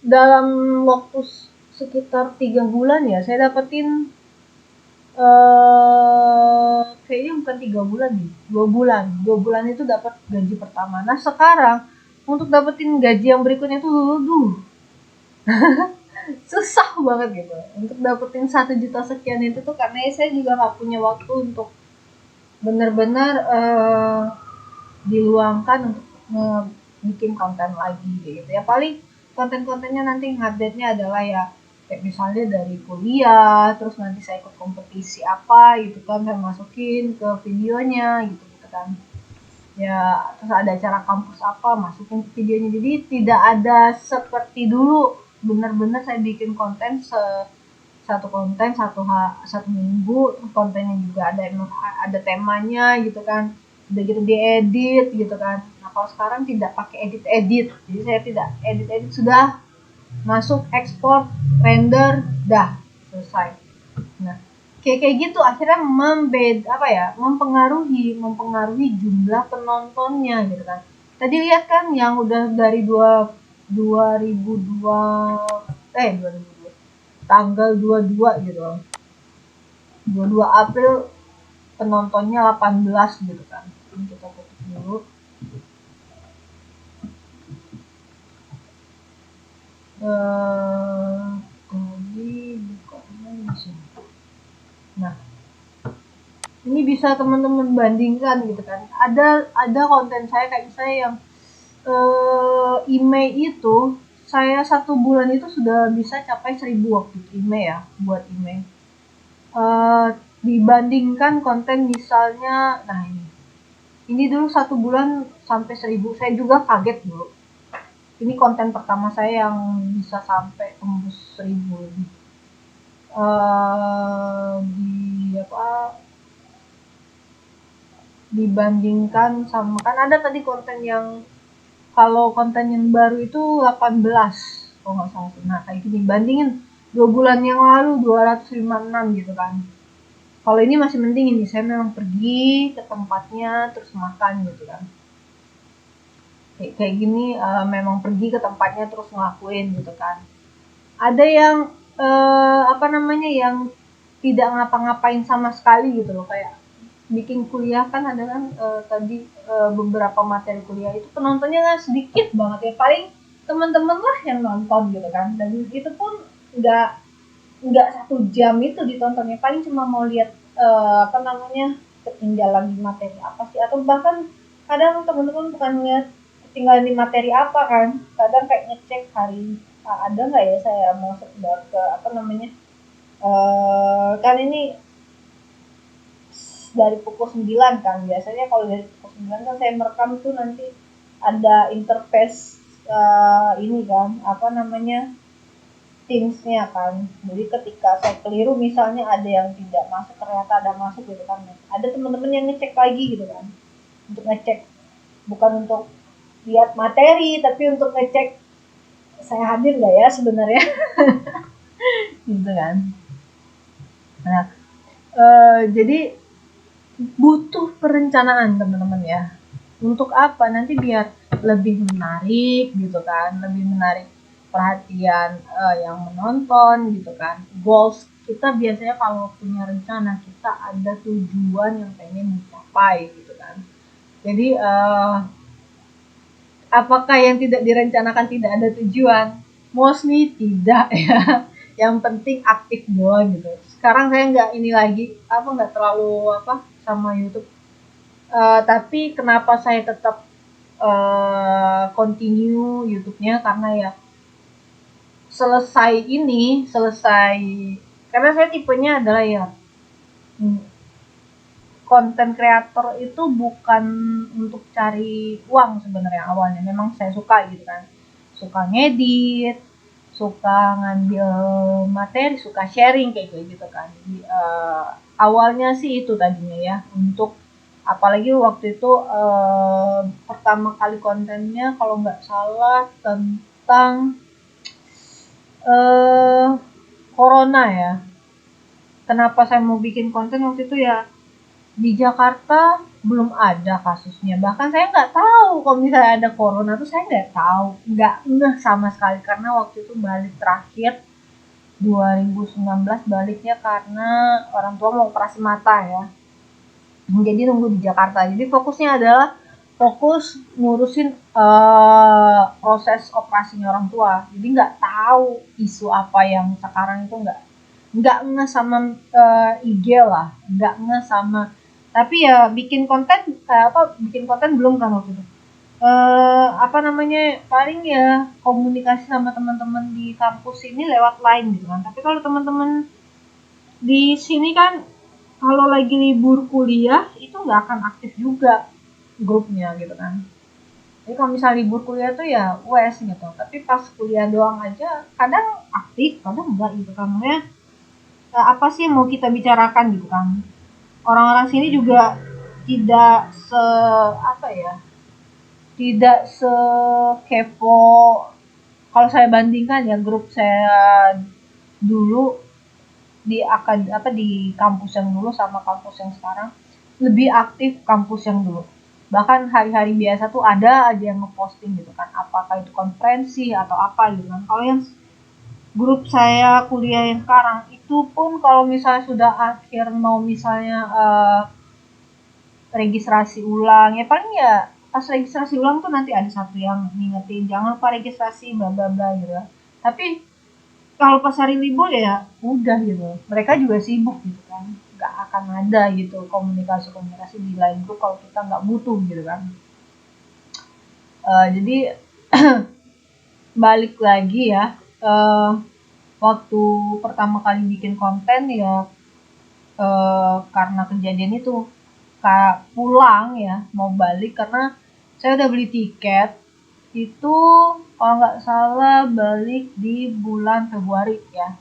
dalam waktu sekitar 3 bulan ya, saya dapetin kayaknya bukan 3 bulan nih, 2 bulan itu dapat gaji pertama. Nah sekarang untuk dapetin gaji yang berikutnya tuh susah banget gitu untuk dapetin 1 juta sekian itu tuh, karena saya juga nggak punya waktu untuk benar-benar diluangkan untuk bikin konten lagi gitu ya. Paling konten-kontennya nanti update-nya adalah ya kayak misalnya dari kuliah, terus nanti saya ikut kompetisi apa gitu kan, saya masukin ke videonya gitu kan ya, terus ada acara kampus apa masukin ke videonya. Jadi tidak ada seperti dulu benar-benar saya bikin konten satu konten satu minggu, terus kontennya juga ada temanya gitu kan, udah gitu diedit gitu kan. Nah kalau sekarang tidak pakai edit, jadi saya tidak edit, sudah masuk ekspor, render, dah selesai. Nah kayak gitu akhirnya mempengaruhi jumlah penontonnya gitu kan. Tadi lihat kan yang udah dari 2002 tanggal 22 gitu, 22 April penontonnya 18 gitu kan. Ini kita tutup dulu. Tadi bukanya di sini. Nah, ini bisa teman-teman bandingkan gitu kan. Ada konten saya kayak saya yang email itu, saya 1 bulan itu sudah bisa capai 1000 waktu email ya, buat email. Dibandingkan konten misalnya, nah ini dulu 1 bulan sampai 1000, saya juga kaget dulu. Ini konten pertama saya yang bisa sampai tembus 1000 lebih. Dibandingkan sama, kan ada tadi konten yang, kalau konten yang baru itu 18 kalau nggak salah. Nah kayak gini, bandingin 2 bulan yang lalu 256 gitu kan. Kalau ini masih mending, ini saya memang pergi ke tempatnya terus makan gitu kan. Kayak gini memang pergi ke tempatnya terus ngelakuin gitu kan. Ada yang yang tidak ngapa-ngapain sama sekali gitu loh, kayak bikin kuliah kan ada kan tadi beberapa materi kuliah itu penontonnya kan sedikit banget ya, paling teman-teman lah yang nonton gitu kan, dan itu pun nggak 1 jam itu ditontonnya, paling cuma mau lihat ketinggalan di materi apa sih, atau bahkan kadang teman-teman bukan ngeliat ketinggalan di materi apa kan, kadang kayak ngecek hari ada nggak ya saya mau sekedar ke kan ini dari pukul 9 kan, biasanya kalau dari pukul 9 kan saya merekam tuh nanti ada interface ini kan Teams-nya kan. Jadi ketika saya keliru misalnya ada yang tidak masuk, ternyata ada masuk gitu kan, ada teman-teman yang ngecek lagi gitu kan, untuk ngecek bukan untuk lihat materi tapi untuk ngecek saya hadir nggak ya sebenarnya. Gitu kan. Nah jadi butuh perencanaan teman-teman ya. Untuk apa? Nanti biar lebih menarik gitu kan, lebih menarik perhatian yang menonton gitu kan. Goals kita biasanya kalau punya rencana, kita ada tujuan yang pengen dicapai gitu kan. Jadi apakah yang tidak direncanakan tidak ada tujuan? Mostly tidak ya. Yang penting aktif doang gitu. Sekarang saya nggak ini lagi, nggak terlalu sama YouTube. Tapi kenapa saya tetap continue YouTube-nya, karena ya selesai karena saya tipenya adalah ya konten kreator itu bukan untuk cari uang sebenarnya awalnya. Memang saya suka gitu kan, suka ngedit, suka ngambil materi, suka sharing kayak gitu kan. Jadi awalnya sih itu tadinya ya, untuk apalagi waktu itu pertama kali kontennya kalau nggak salah tentang corona ya. Kenapa saya mau bikin konten waktu itu ya, di Jakarta belum ada kasusnya, bahkan saya nggak tahu kalau misalnya ada corona tuh, saya nggak tahu, nggak ngeh sama sekali, karena waktu itu balik terakhir 2019 baliknya karena orang tua mau operasi mata ya, jadi nunggu di Jakarta. Jadi fokusnya adalah fokus ngurusin proses operasinya orang tua, jadi nggak tahu isu apa yang sekarang itu, nggak ngeh sama IG lah, nggak ngeh sama. Tapi ya bikin konten belum kan waktu itu. Paling ya komunikasi sama teman-teman di kampus ini lewat line gitu kan. Tapi kalau teman-teman di sini kan kalau lagi libur kuliah itu nggak akan aktif juga grupnya gitu kan. Jadi kalau misalnya libur kuliah tuh ya wes gitu. Tapi pas kuliah doang aja kadang aktif, kadang enggak gitu kan. Apa sih yang mau kita bicarakan gitu kan. Orang-orang sini juga tidak tidak sekepo kalau saya bandingkan ya grup saya dulu di kampus yang dulu sama kampus yang sekarang. Lebih aktif kampus yang dulu. Bahkan hari-hari biasa tuh ada aja yang ngeposting gitu kan, apakah itu konferensi atau apa gitu kan. Kalau yang grup saya kuliah yang sekarang itu pun kalau misalnya sudah akhir mau misalnya registrasi ulang ya, paling ya pas registrasi ulang tuh nanti ada satu yang ngingetin jangan lupa registrasi bla bla bla gitu. Tapi kalau pas hari libur ya udah gitu, mereka juga sibuk gitu kan, nggak akan ada gitu komunikasi di lain grup kalau kita nggak butuh gitu kan. Jadi balik lagi ya, waktu pertama kali bikin konten ya karena kejadian itu pulang ya, mau balik karena saya udah beli tiket itu kalau nggak salah balik di bulan Februari ya.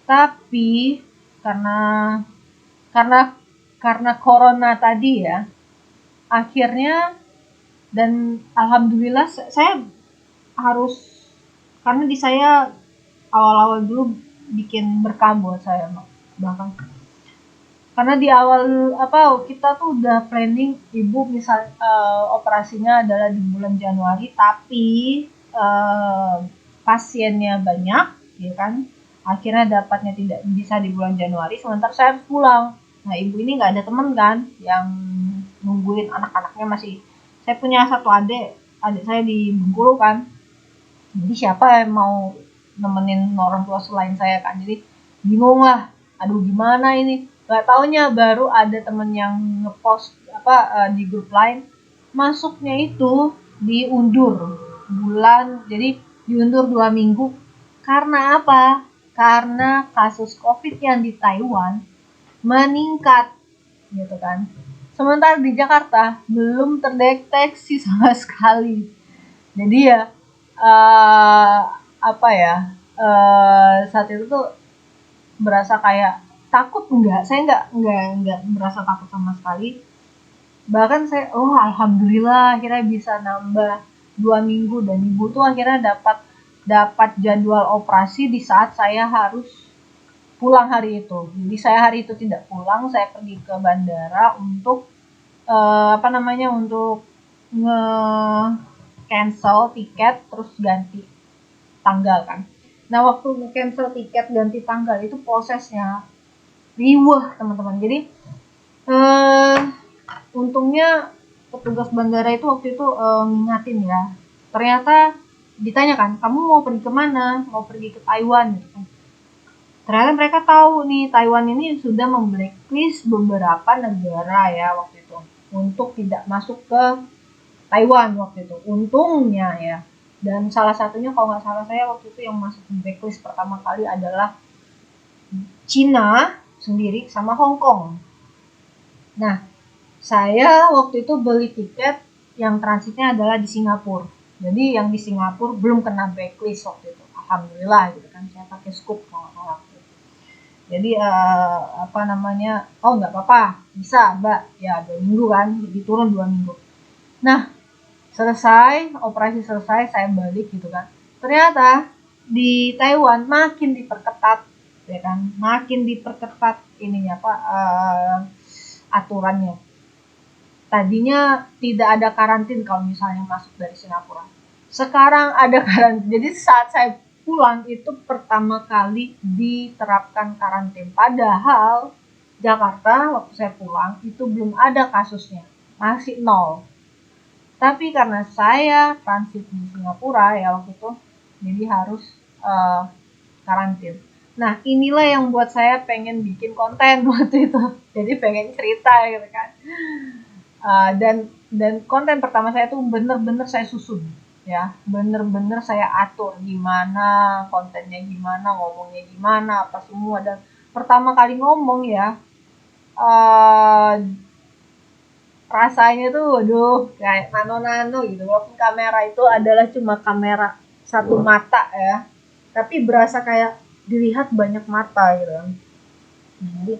Tapi karena karena karena corona tadi ya, akhirnya dan alhamdulillah saya harus, karena di saya awal-awal dulu bikin berkah buat saya bahkan, karena di awal kita tuh udah planning ibu misal operasinya adalah di bulan Januari, tapi pasiennya banyak ya kan, akhirnya dapatnya tidak bisa di bulan Januari, sementara saya harus pulang. Nah ibu ini nggak ada teman kan yang nungguin anak-anaknya, masih saya punya satu adik saya di Bengkulu kan, jadi siapa yang mau nemenin orang tua selain saya kan, jadi bingung lah, aduh gimana ini. Gak taunya baru ada temen yang ngepost di grup lain, masuknya itu diundur jadi diundur 2 minggu. Karena apa? Karena kasus COVID yang di Taiwan meningkat gitu kan. Sementara di Jakarta belum terdeteksi sama sekali. Jadi ya saat itu tuh berasa kayak takut, saya nggak merasa takut sama sekali. Bahkan saya alhamdulillah akhirnya bisa nambah 2 minggu, dan ibu tuh akhirnya dapat jadwal operasi di saat saya harus pulang hari itu. Jadi saya hari itu tidak pulang, saya pergi ke bandara untuk untuk cancel tiket terus ganti tanggal kan. Nah waktu cancel tiket ganti tanggal itu prosesnya riweh teman-teman. Jadi untungnya petugas bandara itu waktu itu ngingatin ya. Ternyata ditanyakan, kamu mau pergi kemana? Mau pergi ke Taiwan gitu kan. Ternyata mereka tahu nih Taiwan ini sudah memblacklist beberapa negara ya waktu itu untuk tidak masuk ke Taiwan waktu itu. Untungnya ya. Dan salah satunya kalau nggak salah saya waktu itu yang masuk blacklist pertama kali adalah Cina sendiri sama Hong Kong. Nah, saya waktu itu beli tiket yang transitnya adalah di Singapura. Jadi yang di Singapura belum kena blacklist waktu itu. Alhamdulillah gitu kan. Saya pakai Scoop kalau salah. Jadi apa namanya? Oh nggak apa-apa, bisa Mbak. Ya 2 minggu kan, jadi turun 2 minggu. Nah, selesai operasi selesai, saya balik gitu kan. Ternyata di Taiwan makin diperketat, ya kan? Makin diperketat ininya apa aturannya. Tadinya tidak ada karantin kalau misalnya masuk dari Singapura. Sekarang ada karantin. Jadi saat saya pulang itu pertama kali diterapkan karantin. Padahal Jakarta waktu saya pulang itu belum ada kasusnya. Masih 0. Tapi karena saya transit di Singapura ya waktu itu, jadi harus karantin. Nah, inilah yang buat saya pengen bikin konten waktu itu. Jadi pengen cerita gitu kan. Dan konten pertama saya tuh bener-bener saya susun ya, bener-bener saya atur gimana kontennya, gimana ngomongnya, gimana apa semua. Dan pertama kali ngomong ya rasanya tuh aduh kayak nano-nano gitu. Walaupun kamera itu adalah cuma kamera satu mata ya, tapi berasa kayak dilihat banyak mata gitu. Jadi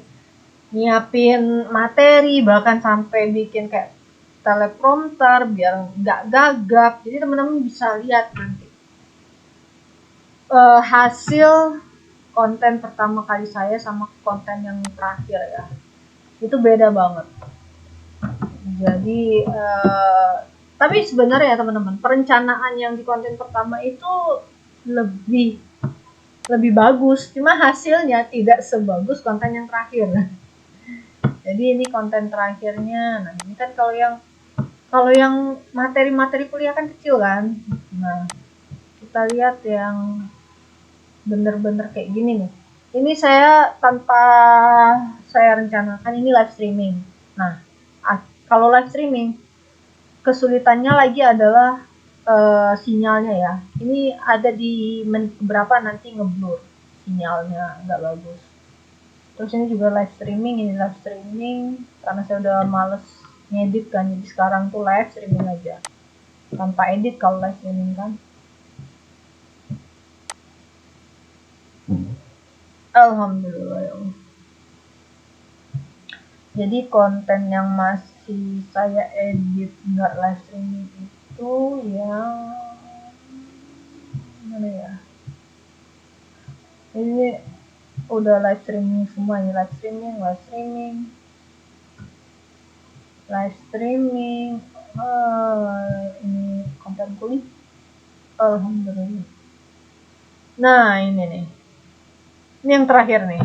nyiapin materi, bahkan sampai bikin kayak teleprompter biar nggak gagap. Jadi teman-teman bisa lihat nanti hasil konten pertama kali saya sama konten yang terakhir ya, itu beda banget. Jadi tapi sebenarnya ya teman-teman, perencanaan yang di konten pertama itu lebih bagus, cuma hasilnya tidak sebagus konten yang terakhir. Jadi ini konten terakhirnya. Nah, ini kan kalau yang materi-materi kuliah kan kecil kan. Nah, kita lihat yang bener-bener kayak gini nih. Ini saya tanpa saya rencanakan, ini live streaming. Nah, kalau live streaming kesulitannya lagi adalah sinyalnya ya. Ini ada di menit berapa nanti ngeblur sinyalnya, nggak bagus. Terus ini juga live streaming, karena saya udah males ngedit kan, jadi sekarang tuh live streaming aja tanpa edit kalau live streaming kan. Alhamdulillah ya Allah. Jadi konten yang masih saya edit nggak live streaming itu yang mana ya? Ini udah live streaming semua, ini live streaming. Ini konten kuliah. Alhamdulillah. Nah, ini nih. Ini yang terakhir nih.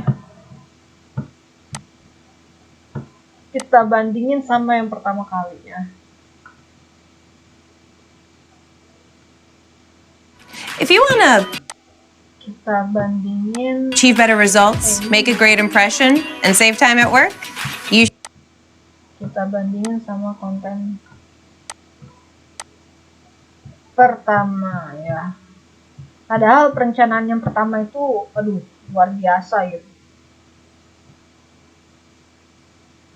Kita bandingin sama yang pertama kali ya. If you want to Kita bandingin. achieve better results, make a great impression, and save time at work, you Kita bandingin sama konten pertama ya. Padahal perencanaan yang pertama itu, aduh, luar biasa gitu.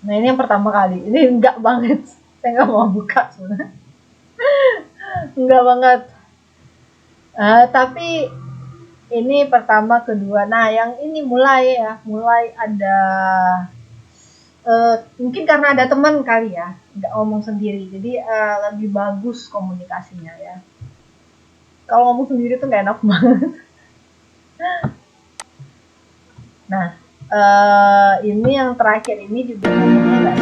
Nah, ini yang pertama kali. Ini enggak banget. Saya nggak mau buka sebenarnya. Enggak banget. Tapi ini pertama, kedua. Nah, yang ini mulai ada mungkin karena ada teman kali ya, nggak ngomong sendiri. Jadi lebih bagus komunikasinya ya. Kalau ngomong sendiri tuh nggak enak banget. Nah, ini yang terakhir ini juga ngomongnya nggak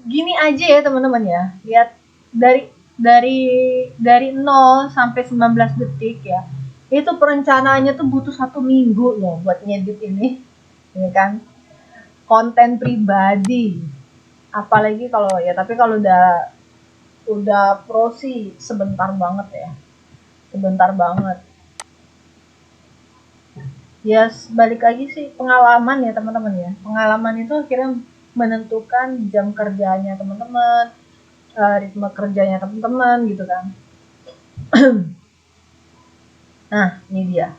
gini aja ya teman-teman ya. Lihat dari 0 sampai 19 detik ya, itu perencanaannya tuh butuh 1 minggu loh buat ngedit ini, ya kan? Konten pribadi, apalagi kalau ya, tapi kalau udah pro sih sebentar banget ya, sebentar banget. Ya balik lagi sih pengalaman ya teman-teman ya, pengalaman itu akhirnya menentukan jam kerjanya teman-teman, ritme kerjanya teman-teman gitu kan. Nah ini dia,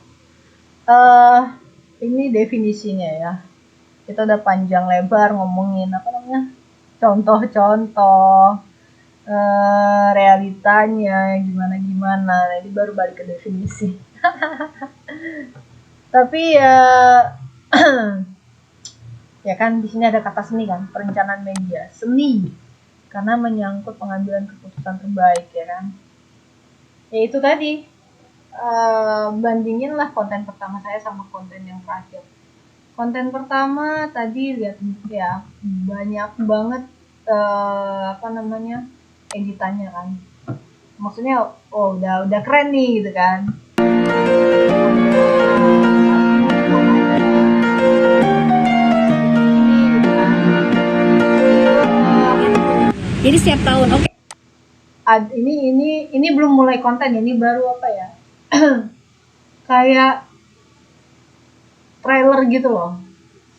ini definisinya ya. Kita udah panjang lebar ngomongin apa namanya, contoh-contoh, realitanya gimana, jadi baru balik ke definisi. Tapi ya ya kan di sini ada kata seni kan, perencanaan media seni, karena menyangkut pengambilan keputusan terbaik ya kan. Ya itu tadi, bandingin lah konten pertama saya sama konten yang terakhir. Konten pertama tadi lihat ya banyak banget apa namanya, editannya kan, maksudnya oh udah keren nih gitu kan. Jadi setiap tahun, oke. Ini belum mulai konten, ini baru apa ya? Kayak trailer gitu loh.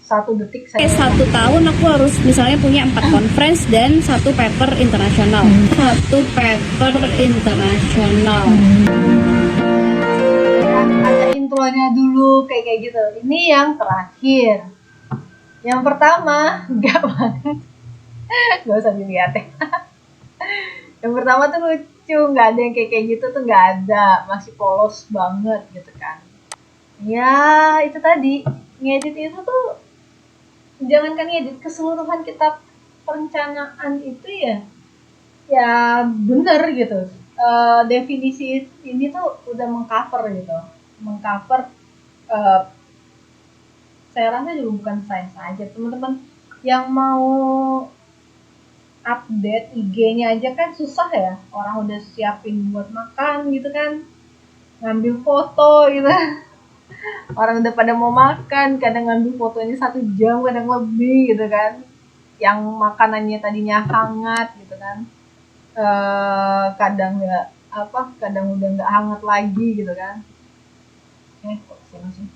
1 detik saya. 1 tahun aku harus misalnya punya 4 conference dan 1 paper internasional. 1 paper internasional. Ada intronya dulu kayak gitu. Ini yang terakhir. Yang pertama enggak banget. Gak usah dilihat ya. Yang pertama tuh lucu, nggak ada yang kayak gitu tuh, nggak ada, masih polos banget gitu kan. Ya itu tadi, ngedit itu tuh jangankan ngedit, keseluruhan kita perencanaan itu ya bener gitu. Definisi ini tuh udah mengcover gitu, saya rasa juga bukan saya saja, teman-teman yang mau update IG-nya aja kan susah ya, orang udah siapin buat makan gitu kan, ngambil foto gitu. Orang udah pada mau makan, kadang ngambil fotonya 1 jam, kadang lebih gitu kan, yang makanannya tadinya hangat gitu kan, kadang kadang udah nggak hangat lagi gitu kan. Kok kesini sih?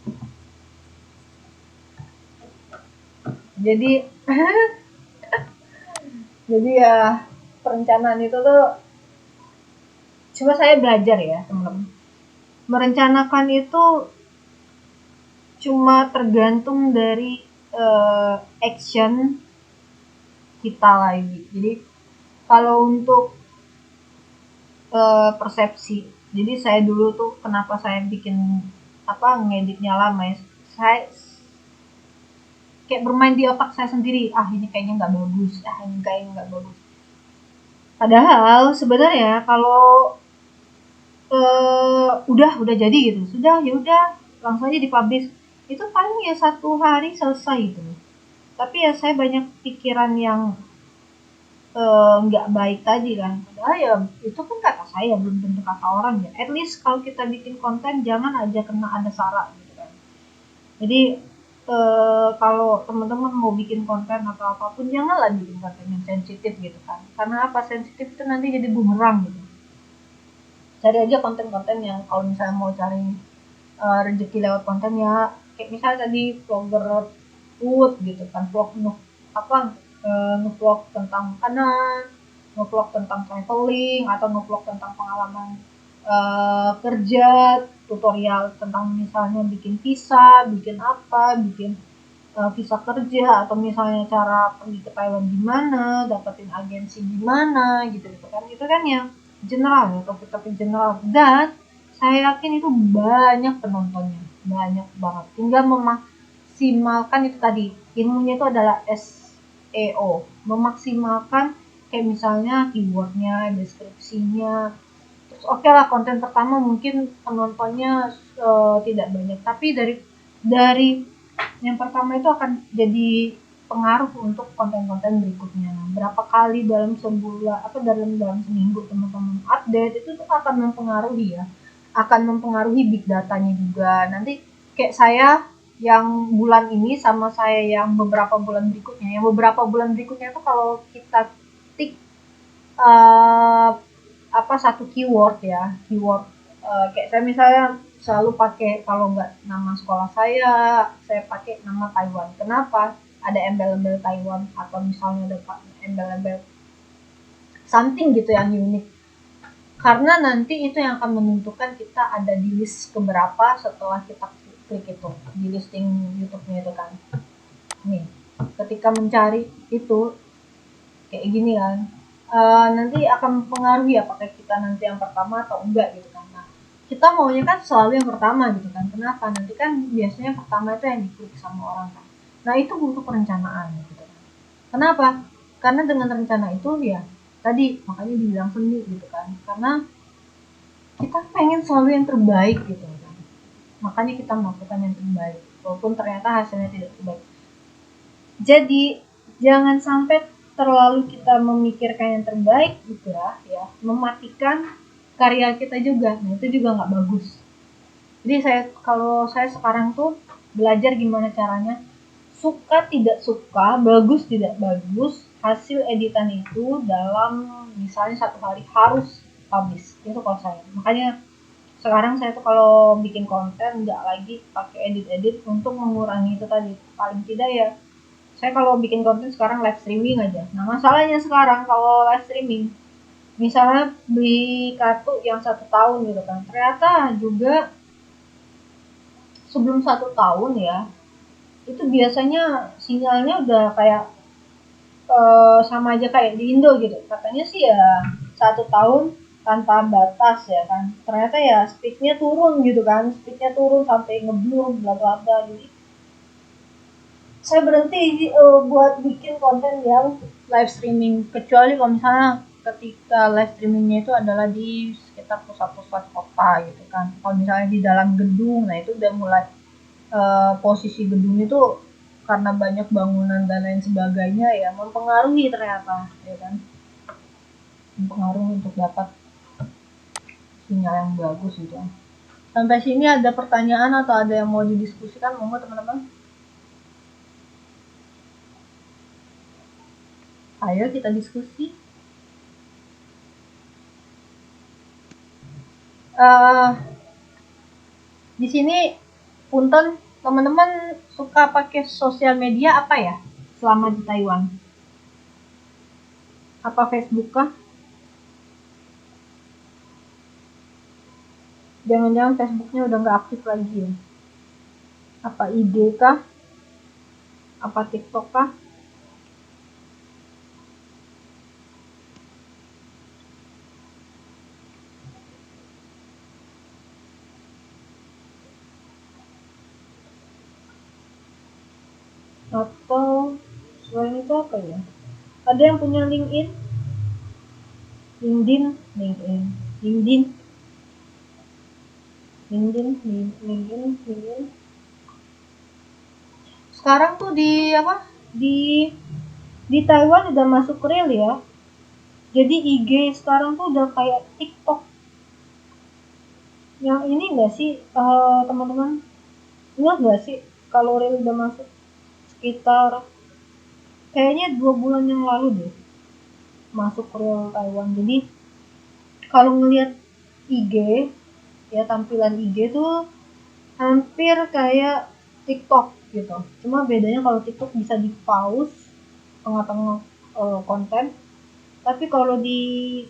Jadi jadi ya perencanaan itu tuh, cuma saya belajar ya teman-teman, merencanakan itu cuma tergantung dari action kita lagi. Jadi kalau untuk persepsi, jadi saya dulu tuh kenapa saya bikin ngeditnya lama ya, saya kayak bermain di otak saya sendiri, ini kayaknya nggak bagus, ini kayaknya nggak bagus. Padahal sebenarnya kalau udah jadi gitu, sudah ya udah langsung aja dipublish, itu paling ya 1 hari selesai gitu. Tapi ya saya banyak pikiran yang nggak baik tadi kan. Padahal ya itu kan kata saya, belum tentu kata orang ya. At least kalau kita bikin konten jangan aja kena ada sara gitu kan. Jadi kalau teman-teman mau bikin konten atau apapun, janganlah bikin konten yang sensitif gitu kan. Karena apa, sensitif itu nanti jadi bumerang gitu. Cari aja konten-konten yang kalau misalnya mau cari rezeki lewat konten ya, kayak misalnya tadi vlogger food gitu kan, ngevlog tentang makanan, ngevlog tentang traveling, atau ngevlog tentang pengalaman kerja, tutorial tentang misalnya bikin visa, bikin visa kerja, atau misalnya cara pergi ke Thailand gimana, dapetin agensi gimana gitu kan. Itu kan yang general ya, topik-topik general, dan saya yakin itu banyak penontonnya, banyak banget. Tinggal memaksimalkan itu tadi, ilmunya itu adalah SEO, memaksimalkan kayak misalnya keywordnya, deskripsinya. Terus oke lah, konten pertama mungkin penontonnya tidak banyak, tapi dari yang pertama itu akan jadi pengaruh untuk konten-konten berikutnya. Berapa kali dalam sebulan dalam seminggu teman-teman update itu tuh akan mempengaruhi ya. Akan mempengaruhi big datanya juga. Nanti kayak saya yang bulan ini sama saya yang beberapa bulan berikutnya. Yang beberapa bulan berikutnya itu kalau kita tik satu keyword ya, kayak saya misalnya selalu pakai, kalau nggak nama sekolah saya pakai nama Taiwan. Kenapa? Ada embel-embel Taiwan atau misalnya ada embel-embel something gitu yang unik. Karena nanti itu yang akan menentukan kita ada di list keberapa setelah kita klik itu di listing YouTube-nya itu kan. Nih, ketika mencari itu kayak gini kan, nanti akan mempengaruhi apakah kita nanti yang pertama atau enggak gitu kan. Nah, kita maunya kan selalu yang pertama gitu kan. Kenapa? Nanti kan biasanya pertama itu yang diklik sama orang kan. Nah, itu butuh perencanaan gitu kan. Kenapa? Karena dengan rencana itu ya tadi makanya dibilang seni gitu kan. Karena kita pengen selalu yang terbaik gitu kan. Makanya kita melakukan yang terbaik walaupun ternyata hasilnya tidak terbaik. Jadi jangan sampai terlalu kita memikirkan yang terbaik juga ya, mematikan karya kita juga. Nah, itu juga nggak bagus. Jadi kalau saya sekarang tuh belajar gimana caranya suka tidak suka, bagus tidak bagus, hasil editan itu dalam misalnya 1 hari harus publish. Itu kalau saya. Makanya sekarang saya tuh kalau bikin konten nggak lagi pakai edit untuk mengurangi itu tadi. Paling tidak ya saya kalau bikin konten sekarang live streaming aja. Nah, masalahnya sekarang kalau live streaming misalnya beli kartu yang 1 tahun gitu kan, ternyata juga sebelum 1 tahun ya itu biasanya sinyalnya udah kayak sama aja kayak di Indo gitu. Katanya sih ya 1 tahun tanpa batas ya kan. Ternyata ya speednya turun gitu kan. Speednya turun sampai ngeblur bla bla bla. Jadi saya berhenti buat bikin konten yang live streaming. Kecuali kalau misalnya ketika live streamingnya itu adalah di sekitar pusat-pusat kota gitu kan. Kalau misalnya di dalam gedung, nah itu udah mulai posisi gedung itu karena banyak bangunan dan lain sebagainya ya mempengaruhi ternyata ya kan, mempengaruhi untuk dapat sinyal yang bagus gitu. Sampai sini ada pertanyaan atau ada yang mau didiskusikan, monggo teman-teman. Ayo kita diskusi. Di sini punten teman-teman suka pakai sosial media apa ya selama di Taiwan? Apa Facebook kah? Jangan-jangan Facebooknya udah nggak aktif lagi ya? Apa IG kah? Apa TikTok kah? Atau selain itu apa ya? Ada yang punya LinkedIn? LinkedIn. Sekarang tuh di Taiwan udah masuk reel ya. Jadi IG sekarang tuh udah kayak TikTok. Yang ini enggak sih teman-teman? Ingat enggak sih kalau reel udah masuk sekitar kayaknya 2 bulan yang lalu deh masuk reel Taiwan. Jadi kalau ngelihat IG ya, tampilan IG tuh hampir kayak TikTok gitu. Cuma bedanya kalau TikTok bisa di pause tengah-tengah konten, tapi kalau di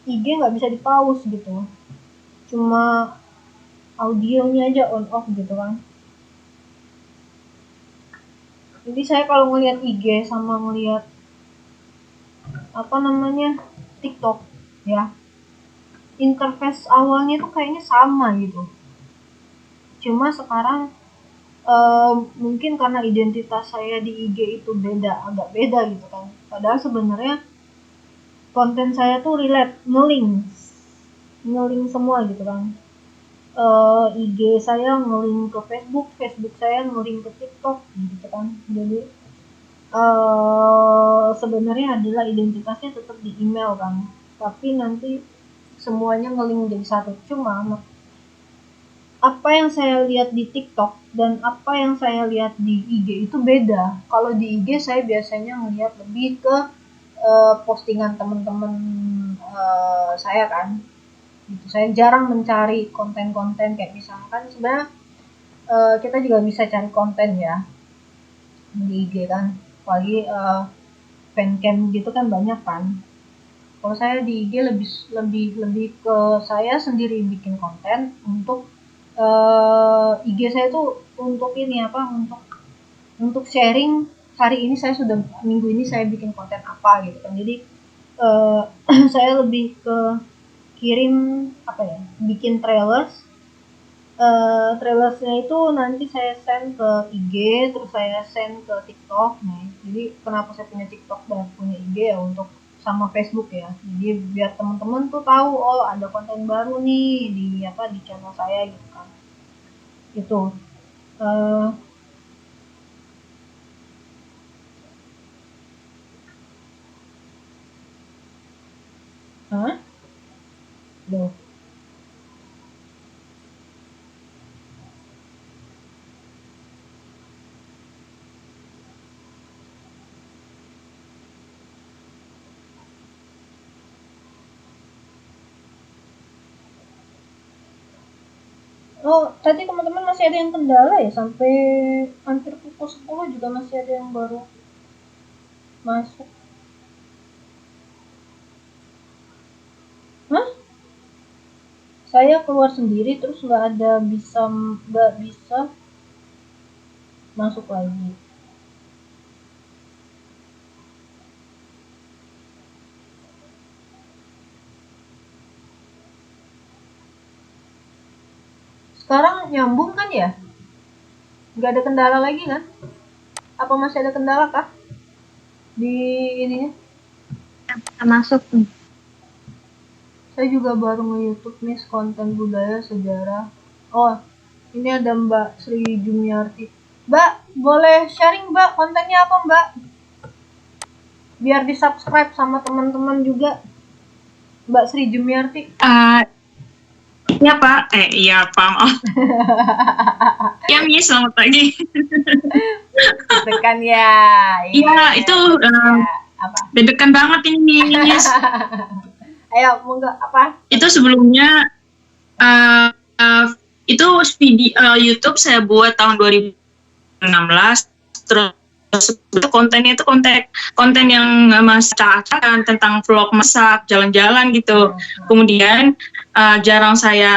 IG nggak bisa di pause gitu. Cuma audionya aja on off gitu kan. Jadi saya kalau ngelihat IG sama ngelihat TikTok ya, interface awalnya tuh kayaknya sama gitu. Cuma sekarang mungkin karena identitas saya di IG itu agak beda gitu kan. Padahal sebenarnya konten saya tuh relate, nge-link semua gitu kan. IG saya nge-link ke Facebook saya nge-link ke TikTok gitu kan. Jadi sebenarnya adalah identitasnya tetap di email kan, tapi nanti semuanya nge-link jadi satu. Cuma apa yang saya lihat di TikTok dan apa yang saya lihat di IG itu beda. Kalau di IG saya biasanya ngelihat lebih ke postingan teman-teman saya kan. Gitu. Saya jarang mencari konten-konten kayak misalkan sebenarnya kita juga bisa cari konten ya di IG kan. Apalagi fancam gitu kan banyak kan. Kalau saya di IG lebih ke saya sendiri bikin konten untuk IG saya tuh untuk ini apa untuk sharing hari ini minggu ini saya bikin konten apa gitu kan. Jadi saya lebih ke kirim apa ya, bikin trailersnya itu nanti saya send ke IG, terus saya send ke TikTok nih. Jadi kenapa saya punya TikTok dan punya IG ya untuk sama Facebook ya. Jadi biar teman-teman tuh tahu oh ada konten baru nih di channel saya gitu kan. Itu. Hah? Loh. Oh, tadi teman-teman masih ada yang kendala ya, sampai hampir pukul 10 juga masih ada yang baru masuk. Hah? Saya keluar sendiri terus nggak bisa masuk lagi. Sekarang nyambung kan ya? Nggak ada kendala lagi kan? Apa masih ada kendala kah? Di ininya? Masuk. Saya juga baru nge-YouTube nih konten budaya sejarah. Oh, ini ada Mbak Sri Jumiarti. Mbak, boleh sharing Mbak kontennya apa Mbak? Biar di-subscribe sama teman-teman juga. Mbak Sri Jumiarti. Iya Pak, iya Pak, maaf. Ya Miss, selamat pagi. Gitu kan ya. Iya, itu apa? deg-degan banget ini Miss. Ayo, mau nggak apa? Itu sebelumnya itu video YouTube saya buat tahun 2016, terus itu kontennya itu konten yang masakan tentang vlog masak jalan-jalan gitu. Kemudian jarang saya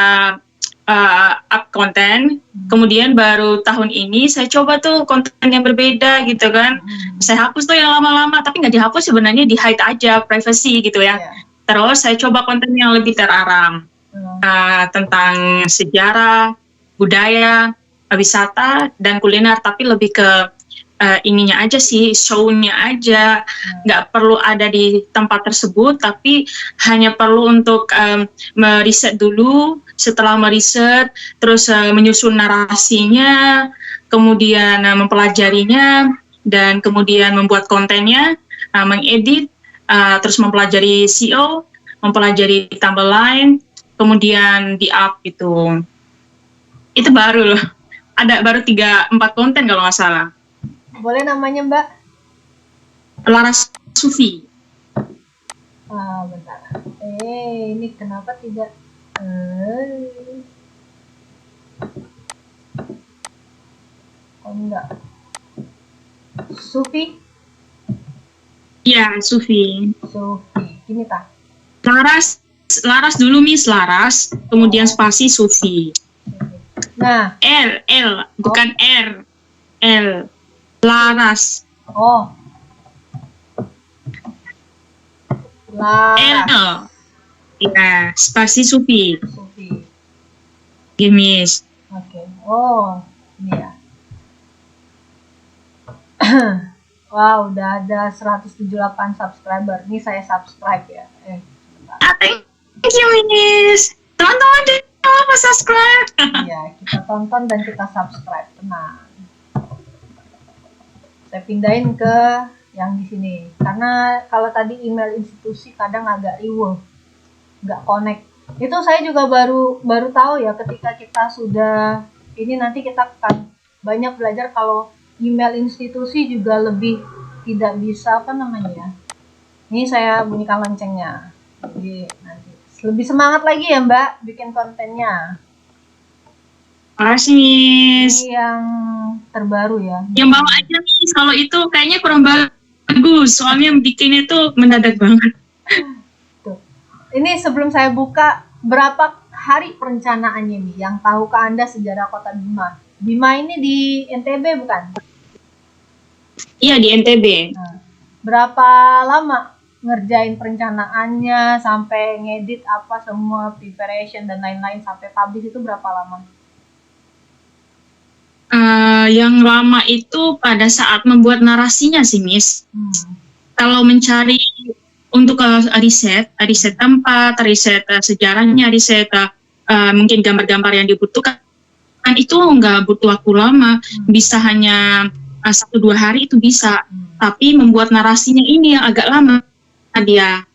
up konten. Kemudian baru tahun ini saya coba tuh konten yang berbeda gitu kan. Saya hapus tuh yang lama-lama, tapi nggak dihapus sebenarnya, di hide aja, privacy gitu ya. Terus saya coba konten yang lebih teraram tentang sejarah, budaya, wisata dan kuliner, tapi lebih ke ininya aja sih, show-nya aja, nggak perlu ada di tempat tersebut, tapi hanya perlu untuk meriset dulu. Setelah meriset, terus menyusun narasinya, kemudian mempelajarinya, dan kemudian membuat kontennya, mengedit, terus mempelajari SEO, mempelajari timeline, kemudian di-up gitu. Itu baru loh, ada baru 3-4 konten kalau nggak salah. Boleh namanya Mbak? Laras Sufi. Bentar. Ini kenapa tidak? Oh enggak. Sufi? Iya, Sufi. Sufi. Gini tak? Laras dulu Miss, Laras, kemudian spasi Sufi. Nah. L, bukan R. L. Laras. Oh. Laras. L. Ya, spasi Sufi. Sufi. Miss. Oke. Oh, ini ya. Wow, udah ada 178 subscriber. Ini saya subscribe ya. Thank you Miss. Teman-teman jangan lupa subscribe. Iya, kita tonton dan kita subscribe. Tenang. Saya pindahin ke yang di sini. Karena kalau tadi email institusi kadang agak riweh, nggak connect. Itu saya juga baru tahu ya ketika kita sudah ini, nanti kita akan banyak belajar kalau email institusi juga lebih tidak bisa apa namanya ya. Ini saya bunyikan loncengnya. Jadi nanti lebih semangat lagi ya Mbak bikin kontennya. Makasih, Miss. Ini yang terbaru ya. Yang bawa aja, Miss. Kalau itu kayaknya kurang bagus. Soalnya yang bikin itu mendadak banget. Tuh. Ini sebelum saya buka, berapa hari perencanaannya nih? Yang tahukah Anda sejarah Kota Bima? Bima ini di NTB bukan? Iya, di NTB. Nah, berapa lama ngerjain perencanaannya sampai ngedit apa semua preparation dan lain-lain sampai publish itu berapa lama? Yang lama itu pada saat membuat narasinya sih, Miss. Kalau mencari untuk riset tempat, riset sejarahnya, riset mungkin gambar-gambar yang dibutuhkan, itu nggak butuh waktu lama, bisa hanya 1-2 hari itu bisa. Tapi membuat narasinya ini yang agak lama dia.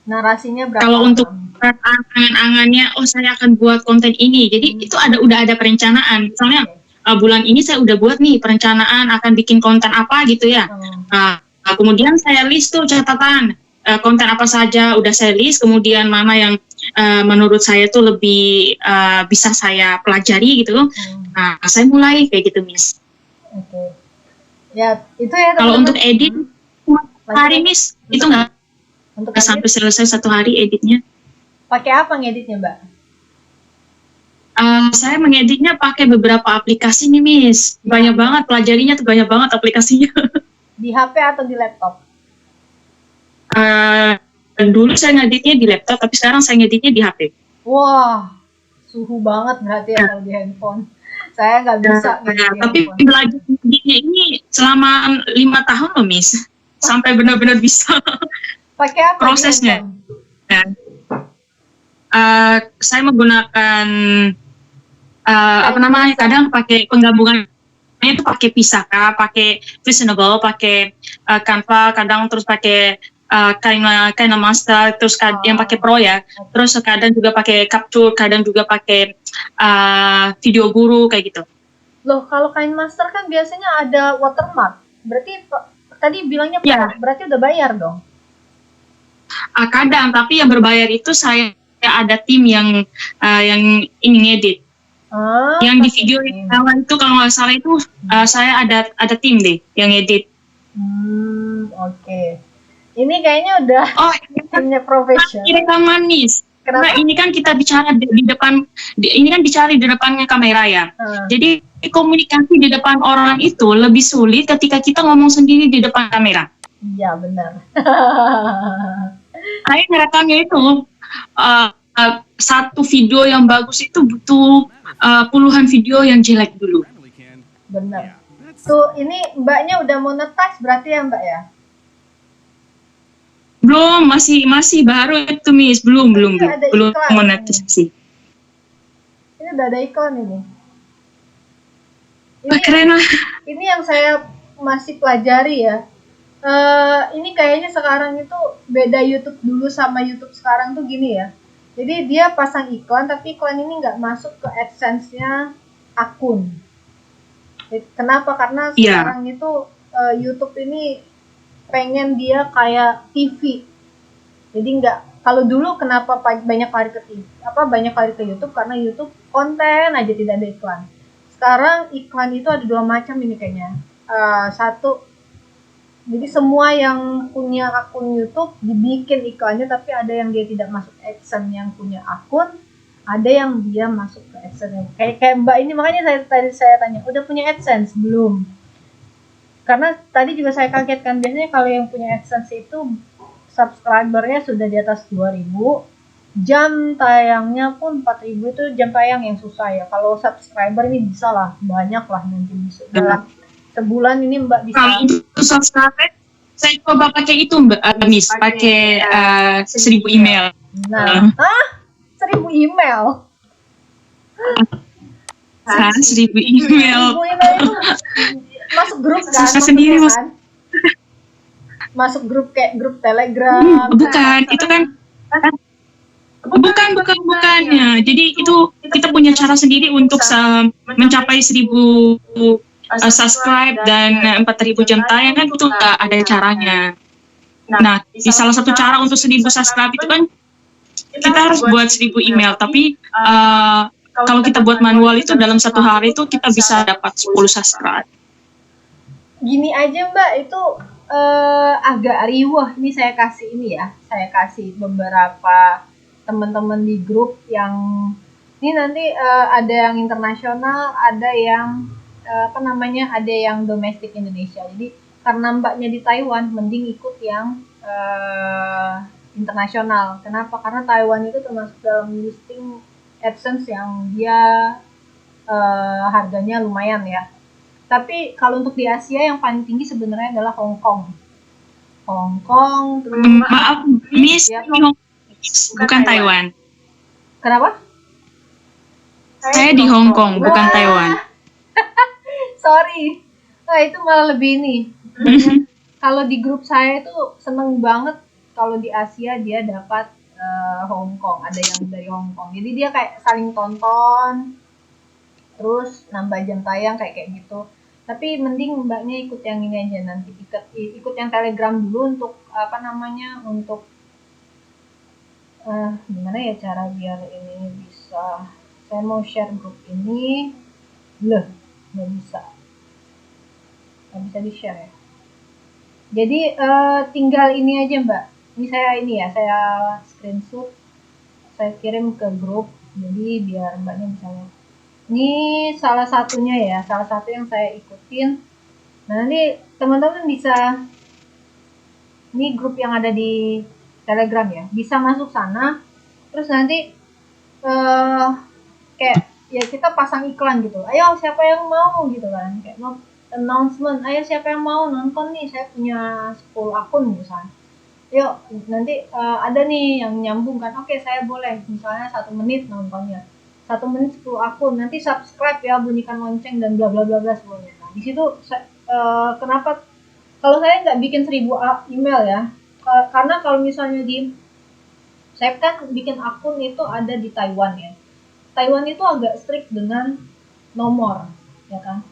Narasinya berapa? Kalau untuk angan-angannya, saya akan buat konten ini. Jadi itu udah ada perencanaan. Misalnya bulan ini saya udah buat nih perencanaan akan bikin konten apa gitu ya. Kemudian saya list tuh catatan konten apa saja udah saya list. Kemudian mana yang menurut saya tuh lebih bisa saya pelajari gitu. Nah, saya mulai kayak gitu, Miss. Oke. Ya, itu ya. Kalau untuk edit hari, Miss, itu nggak sampai selesai 1 hari editnya. Pakai apa ngeditnya, Mbak? Saya mengeditnya pakai beberapa aplikasi nih, Miss. Banyak banget, pelajarinya tuh banyak banget aplikasinya. Di HP atau di laptop? Dulu saya ngeditnya di laptop, tapi sekarang saya ngeditnya di HP. Wah, suhu banget berarti ya kalau di handphone. Saya nggak bisa ngedit di Tapi handphone. belajar ngeditnya ini selama 5 tahun loh, Miss. Sampai benar-benar bisa. Pakai apa? Prosesnya. Saya menggunakan apa namanya? Kadang pakai penggabungan itu pakai Pisaka, pakai Visionable, pakai Canva, kadang terus pakai Kinda Master, terus yang pakai Pro ya. Terus kadang juga pakai Capture, kadang juga pakai Video Guru kayak gitu. Loh, kalau Kind Master kan biasanya ada watermark. Berarti tadi bilangnya berarti udah bayar dong. Kadang, tapi yang berbayar itu saya ada tim yang ini ngedit. Yang di video awal itu kalau nggak salah itu saya ada tim deh yang edit. Oke. Ini kayaknya udah timnya profesional. Rekaman, Miss. Karena ini kan kita bicara di depan, ini kan bicara di depannya kamera ya. Jadi komunikasi di depan orang itu lebih sulit ketika kita ngomong sendiri di depan kamera. Iya, benar. Saya ngerekamnya itu satu video yang bagus itu butuh puluhan video yang jelek dulu. Benar. Tuh, ini Mbaknya udah monetize berarti ya, Mbak ya? Belum, masih baru itu, Miss. Belum monetisasi. Ini udah ada iklan ini. Keren lah. Ini yang saya masih pelajari ya. Ini kayaknya sekarang itu beda YouTube dulu sama YouTube sekarang tuh gini ya. Jadi dia pasang iklan, tapi iklan ini nggak masuk ke AdSense-nya akun. Kenapa? Karena sekarang itu YouTube ini pengen dia kayak TV. Jadi nggak, kalau dulu kenapa banyak lari ke TV, banyak lari ke YouTube karena YouTube konten aja tidak ada iklan. Sekarang iklan itu ada 2 macam ini kayaknya. Satu, jadi semua yang punya akun YouTube dibikin iklannya, tapi ada yang dia tidak masuk AdSense yang punya akun, ada yang dia masuk ke AdSense. Kayak Mbak ini, makanya tadi saya tanya, udah punya AdSense belum? Karena tadi juga saya kaget kan, biasanya kalau yang punya AdSense itu subscribernya sudah di atas 2.000, jam tayangnya pun 4.000, itu jam tayang yang susah ya. Kalau subscriber ini bisa lah, banyak lah nanti bisa. Dalam sebulan ini Mbak bisa. Kalau untuk subscriber, saya coba pakai itu, Mbak, Miss, pakai 1.000 email. Nah, 1.000 email? 1.000 email. 1.000 email itu masuk grup kan? Susah sendiri, Mas. Kan? Masuk grup kayak grup Telegram. Bukan, itu kan bukan ya. Jadi itu kita punya cara sendiri untuk mencapai 1.000 subscribe dan 4.000 jam tayang kan itu nggak ada caranya. Nah, di salah satu cara untuk 1.000 subscribe itu kan kita harus buat 1.000 email. Tapi kalau kita buat manual itu dalam satu hari itu kita bisa dapat 10 subscribe. Gini aja Mbak, itu agak riuh. Ini saya kasih beberapa teman-teman di grup yang ini nanti ada yang internasional, ada yang ada yang domestik Indonesia. Jadi karena Mbaknya di Taiwan, mending ikut yang internasional. Kenapa? Karena Taiwan itu termasuk dalam listing AdSense yang dia harganya lumayan ya. Tapi kalau untuk di Asia yang paling tinggi sebenarnya adalah Hong Kong. Terus Maaf, Miss, ya, bukan Taiwan. Kenapa? Saya di Hong Kong, bukan Taiwan. Sorry. Nah, itu malah lebih ini. Kalau di grup saya itu seneng banget kalau di Asia dia dapat Hong Kong, ada yang dari Hong Kong. Jadi dia kayak saling tonton, terus nambah jam tayang kayak gitu. Tapi mending Mbaknya ikut yang ini aja nanti, ikut yang Telegram dulu untuk untuk gimana ya cara biar ini bisa. Saya mau share grup ini, nggak bisa di share ya. Jadi tinggal ini aja Mbak. Ini saya screenshot, saya kirim ke grup. Jadi biar Mbaknya bisa lihat. Ini salah satunya ya, salah satu yang saya ikutin. Nah nanti teman-teman bisa, ini grup yang ada di Telegram ya, bisa masuk sana. Terus nanti kayak ya kita pasang iklan gitu. Ayo siapa yang mau gitu kan, kayak announcement. Ayo siapa yang mau nonton nih, saya punya 10 akun misalnya. Yuk nanti ada nih yang nyambung kan. Oke, saya boleh misalnya 1 menit nontonnya. 1 menit 10 akun, nanti subscribe ya, bunyikan lonceng dan bla bla bla bla semuanya. Nah, di situ kenapa kalau saya nggak bikin 1.000 email ya, karena kalau misalnya saya kan bikin akun itu ada di Taiwan ya. Taiwan itu agak strict dengan nomor, ya kan.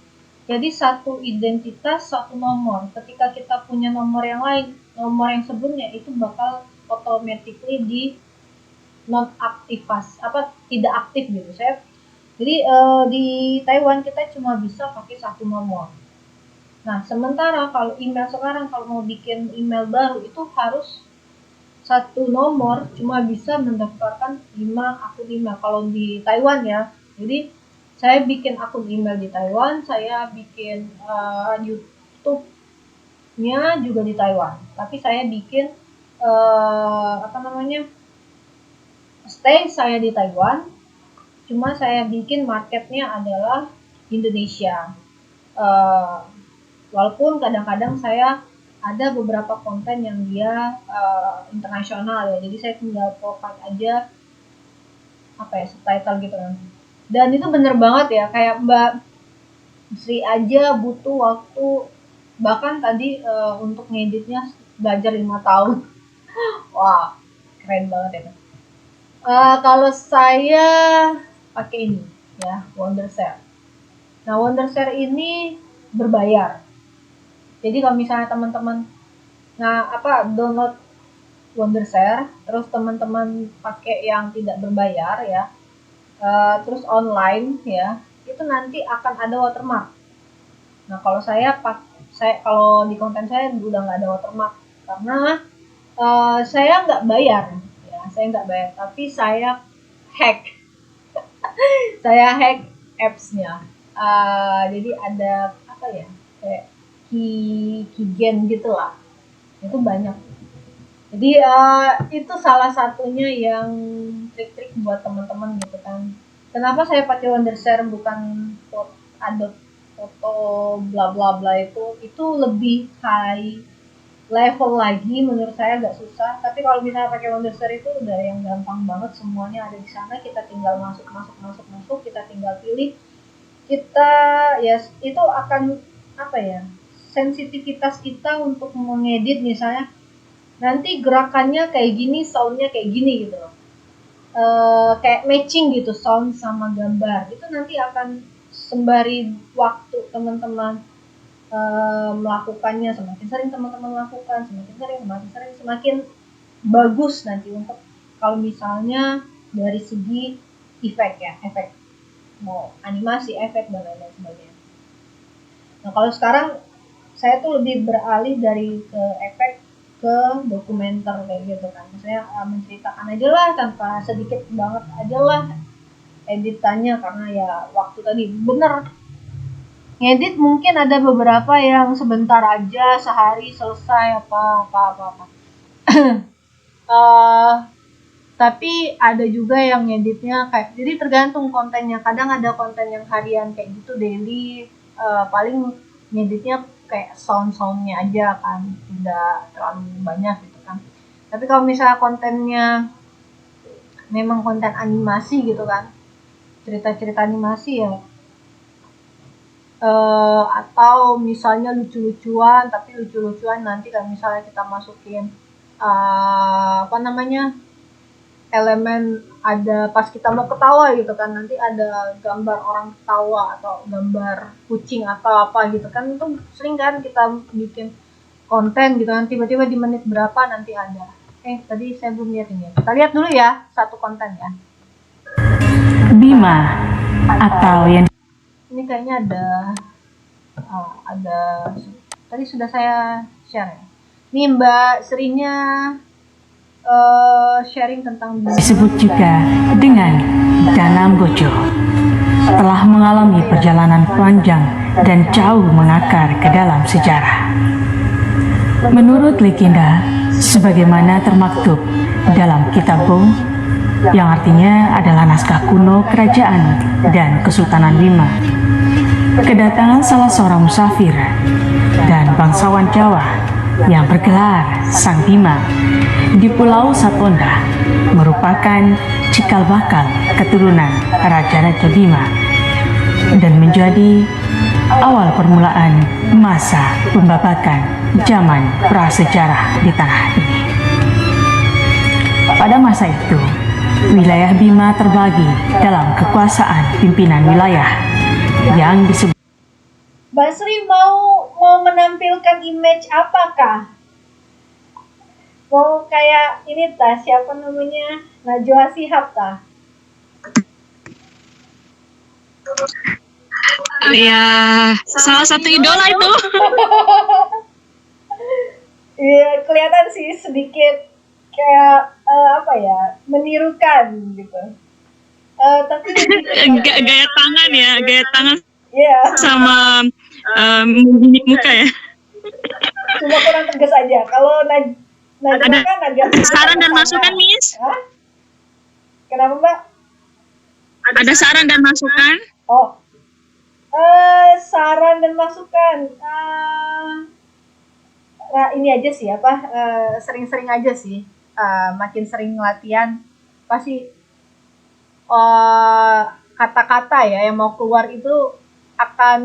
Jadi satu identitas, satu nomor. Ketika kita punya nomor yang lain, nomor yang sebelumnya itu bakal automatically di not aktifas, tidak aktif gitu. Jadi di Taiwan kita cuma bisa pakai 1 nomor. Nah, sementara kalau email sekarang, kalau mau bikin email baru itu harus 1 nomor cuma bisa mendaftarkan 5 akun email kalau di Taiwan ya. Jadi saya bikin akun email di Taiwan, saya bikin YouTube-nya juga di Taiwan. Tapi saya bikin stay saya di Taiwan, cuma saya bikin marketnya adalah Indonesia. Walaupun kadang-kadang saya ada beberapa konten yang dia internasional ya, jadi saya tinggal provide aja subtitle gitu kan. Dan itu bener banget ya, kayak Mbak Sri aja butuh waktu, bahkan tadi untuk ngeditnya belajar 5 tahun. Wah, keren banget ya. Kalau saya pakai ini ya, Wondershare. Nah, Wondershare ini berbayar. Jadi kalau misalnya teman-teman download Wondershare, terus teman-teman pakai yang tidak berbayar ya, terus online ya, itu nanti akan ada watermark. Nah, kalau kalau di konten saya udah nggak ada watermark karena saya nggak bayar. Saya nggak bayar, tapi saya hack. Saya hack apps-nya. Jadi ada kayak keygen gitu lah. Itu banyak. Jadi itu salah satunya yang trik-trik buat teman-teman gitu kan. Kenapa saya pakai Wondershare bukan Adobe foto bla bla bla, itu lebih high level lagi, menurut saya agak susah. Tapi kalau misalnya pakai Wondershare itu udah yang gampang banget, semuanya ada di sana. Kita tinggal masuk, kita tinggal pilih. Kita itu akan apa ya, sensitivitas kita untuk mengedit misalnya nanti gerakannya kayak gini, soundnya kayak gini gitu loh. Kayak matching gitu sound sama gambar itu nanti akan sembari waktu teman-teman melakukannya, semakin sering teman-teman lakukan, semakin bagus nanti untuk kalau misalnya dari segi efek mau animasi, efek dan lain-lain sebagainya. Nah kalau sekarang saya tuh lebih beralih dari ke efek ke dokumenter kayak gitu kan, maksudnya menceritakan aja lah tanpa sedikit banget aja lah editannya, karena ya waktu tadi bener ngedit mungkin ada beberapa yang sebentar aja sehari selesai apa. Tapi ada juga yang ngeditnya kayak, jadi tergantung kontennya, kadang ada konten yang harian kayak gitu daily, paling ngeditnya kayak soundnya aja kan, tidak terlalu banyak gitu kan. Tapi kalau misalnya kontennya memang konten animasi gitu kan, cerita-cerita animasi ya, atau misalnya lucu-lucuan, tapi lucu-lucuan nanti kan misalnya kita masukin elemen ada pas kita mau ketawa gitu kan, nanti ada gambar orang ketawa atau gambar kucing atau apa gitu kan, itu sering kan kita bikin konten gitu kan, tiba-tiba di menit berapa nanti ada. Tadi saya belum lihat ini, kita lihat dulu ya satu konten ya. Bima atau yang Ini kayaknya ada tadi sudah saya share ya. Ini Mbak Serinya sharing tentang Bima. disebut juga dengan Danam Bojo telah mengalami perjalanan panjang dan jauh mengakar ke dalam sejarah. Menurut legenda, sebagaimana termaktub dalam Kitab Bo, yang artinya adalah naskah kuno kerajaan dan Kesultanan Bima, kedatangan salah seorang musafir dan bangsawan Jawa yang bergelar Sang Bima di Pulau Saponda merupakan cikal bakal keturunan Raja-Raja Bima dan menjadi awal permulaan masa pembabakan zaman prasejarah di tanah ini. Pada masa itu, wilayah Bima terbagi dalam kekuasaan pimpinan wilayah yang disebut. Mbak Sri mau menampilkan image apakah? Mau kayak ini siapa namanya, Najwa Shihab Ya, salah satu idola itu. Iya, kelihatan sih sedikit kayak menirukan gitu. Tapi Gaya tangan ya, gaya tangan iya, sama mimik muka ya. cuma kurang tegas aja. Kalau Najwa kan agak Saran dan masukan, Miss? Hah? Kenapa, Mbak? Ada saran dan masukan? Oh, saran dan masukan. Ini aja sih sering-sering aja sih. Makin sering latihan pasti kata-kata ya yang mau keluar itu akan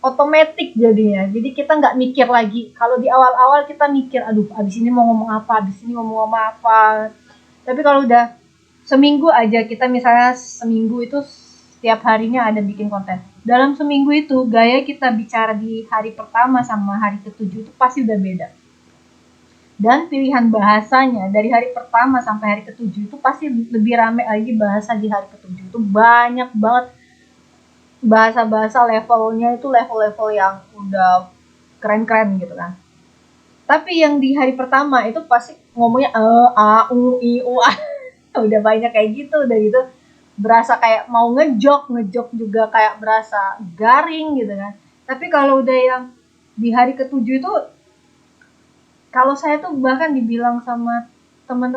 otomatis jadinya. Jadi kita nggak mikir lagi. Kalau di awal-awal kita mikir, aduh abis ini mau ngomong apa, tapi kalau udah seminggu aja, kita misalnya seminggu itu setiap harinya ada bikin konten. Dalam seminggu itu gaya kita bicara di hari pertama sama hari ke-7 itu pasti udah beda. Dan pilihan bahasanya dari hari pertama sampai hari ke-7 itu pasti lebih rame lagi bahasa di hari ke-7. Itu banyak banget bahasa-bahasa, levelnya itu level-level yang udah keren-keren gitu kan. Tapi yang di hari pertama itu pasti ngomongnya a, u, i, u, a. Udah banyak kayak gitu, udah gitu berasa kayak mau ngejok juga kayak berasa garing gitu kan. Tapi kalau udah yang di hari ke-7 itu, kalau saya tuh bahkan dibilang sama teman-teman